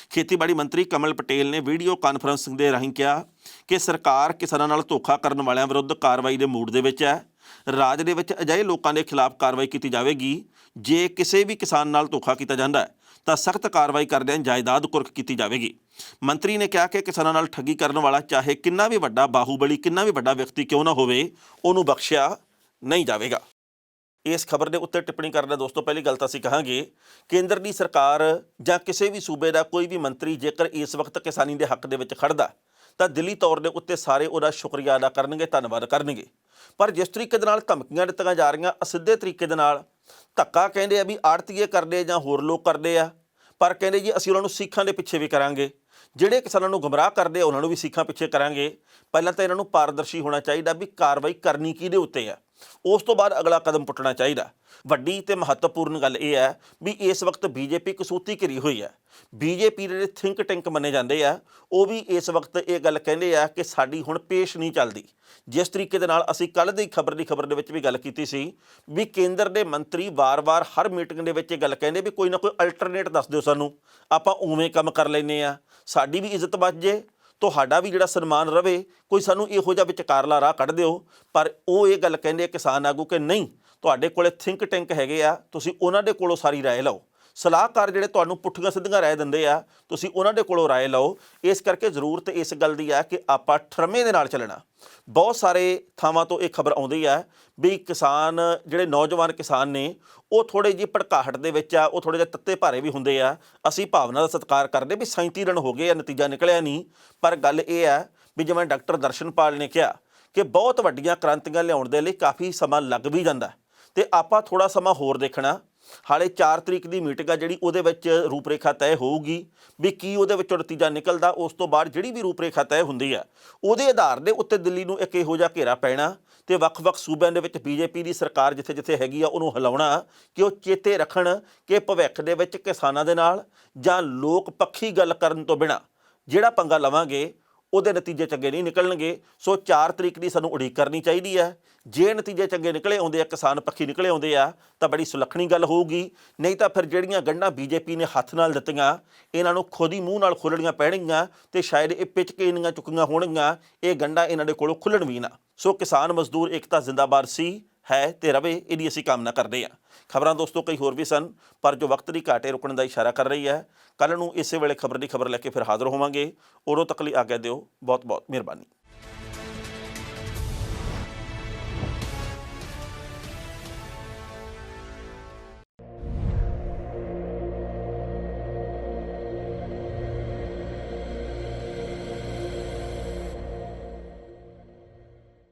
ਖੇਤੀਬਾੜੀ ਮੰਤਰੀ ਕਮਲ ਪਟੇਲ ਨੇ ਵੀਡੀਓ ਕਾਨਫਰੰਸਿੰਗ ਦੇ ਰਾਹੀਂ ਕਿਹਾ ਕਿ ਸਰਕਾਰ ਕਿਸਾਨਾਂ ਨਾਲ ਧੋਖਾ ਕਰਨ ਵਾਲਿਆਂ ਵਿਰੁੱਧ ਕਾਰਵਾਈ ਦੇ ਮੂਡ ਦੇ ਵਿੱਚ ਹੈ। ਰਾਜ ਦੇ ਵਿੱਚ ਅਜਿਹੇ ਲੋਕਾਂ ਦੇ ਖਿਲਾਫ ਕਾਰਵਾਈ ਕੀਤੀ ਜਾਵੇਗੀ। ਜੇ ਕਿਸੇ ਵੀ ਕਿਸਾਨ ਨਾਲ ਧੋਖਾ ਕੀਤਾ ਜਾਂਦਾ ਹੈ ਤਾਂ ਸਖਤ ਕਾਰਵਾਈ ਕਰਦਿਆਂ ਜਾਇਦਾਦ ਕੁਰਕ ਕੀਤੀ ਜਾਵੇਗੀ। ਮੰਤਰੀ ਨੇ ਕਿਹਾ ਕਿ ਕਿਸਾਨਾਂ ਨਾਲ ਠੱਗੀ ਕਰਨ ਵਾਲਾ ਚਾਹੇ ਕਿੰਨਾ ਵੀ ਵੱਡਾ ਬਾਹੂਬਲੀ, ਕਿੰਨਾ ਵੀ ਵੱਡਾ ਵਿਅਕਤੀ ਕਿਉਂ ਨਾ ਹੋਵੇ, ਉਹਨੂੰ ਬਖਸ਼ਿਆ ਨਹੀਂ ਜਾਵੇਗਾ। ਇਸ ਖਬਰ ਦੇ ਉੱਤੇ ਟਿੱਪਣੀ ਕਰਨ ਦਾ ਦੋਸਤੋ ਪਹਿਲੀ ਗੱਲ ਤਾਂ ਅਸੀਂ ਕਹਾਂਗੇ, ਕੇਂਦਰ ਦੀ ਸਰਕਾਰ ਜਾਂ ਕਿਸੇ ਵੀ ਸੂਬੇ ਦਾ ਕੋਈ ਵੀ ਮੰਤਰੀ ਜੇਕਰ ਇਸ ਵਕਤ ਕਿਸਾਨੀ ਦੇ ਹੱਕ ਦੇ ਵਿੱਚ ਖੜਦਾ ਤਾਂ ਦਿਲੀ ਤੌਰ ਦੇ ਉੱਤੇ ਸਾਰੇ ਉਹਦਾ ਸ਼ੁਕਰੀਆ ਅਦਾ ਕਰਨਗੇ, ਧੰਨਵਾਦ ਕਰਨਗੇ। ਪਰ ਜਿਸ ਤਰੀਕੇ ਦੇ ਨਾਲ ਧਮਕੀਆਂ ਦਿੱਤੀਆਂ ਜਾ ਰਹੀਆਂ, ਅਸਿੱਧੇ ਤਰੀਕੇ ਦੇ ਨਾਲ ਧੱਕਾ ਕਹਿੰਦੇ ਆ ਵੀ ਆੜਤੀਏ ਕਰਦੇ ਜਾਂ ਹੋਰ ਲੋਕ ਕਰਦੇ ਆ, ਪਰ ਕਹਿੰਦੇ ਜੀ ਅਸੀਂ ਉਹਨਾਂ ਨੂੰ ਸਿੱਖਾਂ ਦੇ ਪਿੱਛੇ ਵੀ ਕਰਾਂਗੇ, ਜਿਹੜੇ ਕਿਸਾਨਾਂ ਨੂੰ ਗੁੰਮਰਾਹ ਕਰਦੇ ਆ ਉਹਨਾਂ ਨੂੰ ਵੀ ਸਿੱਖਾਂ ਪਿੱਛੇ ਕਰਾਂਗੇ। ਪਹਿਲਾਂ ਤਾਂ ਇਹਨਾਂ ਨੂੰ ਪਾਰਦਰਸ਼ੀ ਹੋਣਾ ਚਾਹੀਦਾ ਵੀ ਕਾਰਵਾਈ ਕਰਨੀ ਕਿਹਦੇ ਉੱਤੇ ਆ। ਉਸ ਤੋਂ ਬਾਅਦ ਅਗਲਾ ਕਦਮ ਪੁੱਟਣਾ ਚਾਹੀਦਾ। ਵੱਡੀ ਤੇ ਮਹੱਤਵਪੂਰਨ ਗੱਲ ਇਹ ਹੈ ਵੀ ਇਸ ਵਕਤ ਬੀਜੇਪੀ ਕਸੂਤੀ ਘਿਰੀ ਹੋਈ ਹੈ। ਬੀਜੇਪੀ ਦੇ ਜਿਹੜੇ ਥਿੰਕ ਟੈਂਕ ਮੰਨੇ ਜਾਂਦੇ ਆ ਉਹ ਵੀ ਇਸ ਵਕਤ ਇਹ ਗੱਲ ਕਹਿੰਦੇ ਆ ਕਿ ਸਾਡੀ ਹੁਣ ਪੇਸ਼ ਨਹੀਂ ਚੱਲਦੀ। ਜਿਸ ਤਰੀਕੇ ਦੇ ਨਾਲ ਅਸੀਂ ਕੱਲ੍ਹ ਦੀ ਖਬਰ ਦੇ ਵਿੱਚ ਵੀ ਗੱਲ ਕੀਤੀ ਸੀ ਵੀ ਕੇਂਦਰ ਦੇ ਮੰਤਰੀ ਵਾਰ-ਵਾਰ ਹਰ ਮੀਟਿੰਗ ਦੇ ਵਿੱਚ ਇਹ ਗੱਲ ਕਹਿੰਦੇ ਵੀ ਕੋਈ ਨਾ ਕੋਈ ਅਲਟਰਨੇਟ ਦੱਸ ਦਿਓ ਸਾਨੂੰ, ਆਪਾਂ ਉਵੇਂ ਕੰਮ ਕਰ ਲੈਂਦੇ ਆ, ਸਾਡੀ ਵੀ ਇੱਜ਼ਤ ਬਚ ਜੇ, ਤੁਹਾਡਾ ਵੀ ਜਿਹੜਾ ਸਨਮਾਨ ਰਵੇ, ਕੋਈ ਸਾਨੂੰ ਇਹੋ ਜਿਹਾ ਵਿਚਕਾਰਲਾ ਰਾਹ ਕੱਢ ਦਿਓ। ਪਰ ਉਹ ਇਹ ਗੱਲ ਕਹਿੰਦੇ ਕਿਸਾਨ ਆਗੂ ਕਿ ਨਹੀਂ, ਤੁਹਾਡੇ ਕੋਲੇ ਥਿੰਕ ਟੈਂਕ ਹੈਗੇ ਆ, ਤੁਸੀਂ ਉਹਨਾਂ ਦੇ ਕੋਲੋਂ ਸਾਰੀ ਰਾਏ ਲਓ। ਸਲਾਹਕਾਰ ਜਿਹੜੇ ਤੁਹਾਨੂੰ ਪੁੱਠੀਆਂ ਸਿੱਧੀਆਂ ਰਾਏ ਦਿੰਦੇ ਆ, ਤੁਸੀਂ ਉਹਨਾਂ ਦੇ ਕੋਲੋਂ ਰਾਏ ਲਓ। ਇਸ ਕਰਕੇ ਜ਼ਰੂਰਤ ਇਸ ਗੱਲ ਦੀ ਆ ਕਿ ਆਪਾਂ ਠਰਮੇ ਦੇ ਨਾਲ ਚੱਲਣਾ। ਬਹੁਤ ਸਾਰੇ ਥਾਵਾਂ ਤੋਂ ਇਹ ਖਬਰ ਆਉਂਦੀ ਹੈ ਵੀ ਕਿਸਾਨ ਜਿਹੜੇ ਨੌਜਵਾਨ ਕਿਸਾਨ ਨੇ ਉਹ ਥੋੜ੍ਹੇ ਜਿਹੀ ਭੜਕਾਹਟ ਦੇ ਵਿੱਚ ਆ, ਉਹ ਥੋੜ੍ਹੇ ਜਿਹੇ ਤੱਤੇ ਭਾਰੇ ਵੀ ਹੁੰਦੇ ਆ। ਅਸੀਂ ਭਾਵਨਾ ਦਾ ਸਤਿਕਾਰ ਕਰਦੇ ਵੀ 37 ਰਨ ਹੋ ਗਏ ਆ, ਨਤੀਜਾ ਨਿਕਲਿਆ ਨਹੀਂ। ਪਰ ਗੱਲ ਇਹ ਹੈ ਵੀ ਜਿਵੇਂ ਡਾਕਟਰ ਦਰਸ਼ਨਪਾਲ ਨੇ ਕਿਹਾ ਕਿ ਬਹੁਤ ਵੱਡੀਆਂ ਕ੍ਰਾਂਤੀਆਂ ਲਿਆਉਣ ਦੇ ਲਈ ਕਾਫੀ ਸਮਾਂ ਲੱਗ ਵੀ ਜਾਂਦਾ ਤੇ ਆਪਾਂ ਥੋੜ੍ਹਾ ਸਮਾਂ ਹੋਰ ਦੇਖਣਾ। ਹਾਲੇ 4 ਤਰੀਕ ਦੀ ਮੀਟਿੰਗ ਆ ਜਿਹੜੀ, ਉਹਦੇ ਵਿੱਚ ਰੂਪਰੇਖਾ ਤੈਅ ਹੋਊਗੀ ਵੀ ਕੀ ਉਹਦੇ ਵਿੱਚੋਂ ਨਤੀਜਾ ਨਿਕਲਦਾ। ਉਸ ਤੋਂ ਬਾਅਦ ਜਿਹੜੀ ਵੀ ਰੂਪਰੇਖਾ ਤੈਅ ਹੁੰਦੀ ਆ ਉਹਦੇ ਆਧਾਰ ਦੇ ਉੱਤੇ ਦਿੱਲੀ ਨੂੰ ਇੱਕ ਇਹੋ ਜਿਹਾ ਘੇਰਾ ਪੈਣਾ ਤੇ ਵੱਖ-ਵੱਖ ਸੂਬਿਆਂ ਦੇ ਵਿੱਚ ਬੀਜੇਪੀ ਦੀ ਸਰਕਾਰ ਜਿੱਥੇ-ਜਿੱਥੇ ਹੈਗੀ ਆ ਉਹਨੂੰ ਹਿਲਾਉਣਾ ਕਿ ਉਹ ਚੇਤੇ ਰੱਖਣ ਕਿ ਭਵਿੱਖ ਦੇ ਵਿੱਚ ਕਿਸਾਨਾਂ ਦੇ ਨਾਲ ਜਾਂ ਲੋਕ ਪੱਖੀ ਗੱਲ ਕਰਨ ਤੋਂ ਬਿਨਾਂ ਜਿਹੜਾ ਪੰਗਾ ਲਵਾਂਗੇ ਉਹਦੇ ਨਤੀਜੇ ਚੰਗੇ ਨਹੀਂ ਨਿਕਲਣਗੇ। ਸੋ 4 ਤਰੀਕ ਦੀ ਸਾਨੂੰ ਉਡੀਕ ਕਰਨੀ ਚਾਹੀਦੀ ਹੈ। ਜੇ ਨਤੀਜੇ ਚੰਗੇ ਨਿਕਲੇ ਆਉਂਦੇ ਆ, ਕਿਸਾਨ ਪੱਖੀ ਨਿਕਲੇ ਆਉਂਦੇ ਆ ਤਾਂ ਬੜੀ ਸੁਲੱਖਣੀ ਗੱਲ ਹੋਊਗੀ। ਨਹੀਂ ਤਾਂ ਫਿਰ ਜਿਹੜੀਆਂ ਗੰਢਾਂ ਬੀਜੇਪੀ ਨੇ ਹੱਥ ਨਾਲ ਦਿੱਤੀਆਂ ਇਹਨਾਂ ਨੂੰ ਖੁਦ ਹੀ ਮੂੰਹ ਨਾਲ ਖੋਲ੍ਹਣੀਆਂ ਪੈਣਗੀਆਂ ਤੇ ਸ਼ਾਇਦ ਇਹ ਪਿੱਚ ਕੇ ਇੰਨੀਆਂ ਚੁੱਕੀਆਂ ਹੋਣਗੀਆਂ ਇਹ ਗੰਢਾਂ ਇਹਨਾਂ ਦੇ ਕੋਲੋਂ ਖੁੱਲ੍ਹਣ ਵੀ ਨਾ। ਸੋ ਕਿਸਾਨ ਮਜ਼ਦੂਰ ਏਕਤਾ ਜ਼ਿੰਦਾਬਾਦ ਸੀ, ਹੈ ਤੇ ਰਵੇ, ਇਹਦੀ ਅਸੀਂ ਕਾਮਨਾ ਕਰਦੇ ਹਾਂ। ਖਬਰਾਂ ਦੋਸਤੋ ਕਈ ਹੋਰ ਵੀ ਸਨ ਪਰ ਜੋ ਵਕਤ ਦੀ ਘਾਟ ਰੁਕਣ ਦਾ ਇਸ਼ਾਰਾ ਕਰ ਰਹੀ ਹੈ। ਕੱਲ੍ਹ ਨੂੰ ਇਸੇ ਵੇਲੇ ਖਬਰ ਲੈ ਕੇ ਫਿਰ ਹਾਜ਼ਰ ਹੋਵਾਂਗੇ। ਉਦੋਂ ਤੱਕ ਲਈ ਆਗਿਆ ਦਿਓ। ਬਹੁਤ ਬਹੁਤ ਮਿਹਰਬਾਨੀ।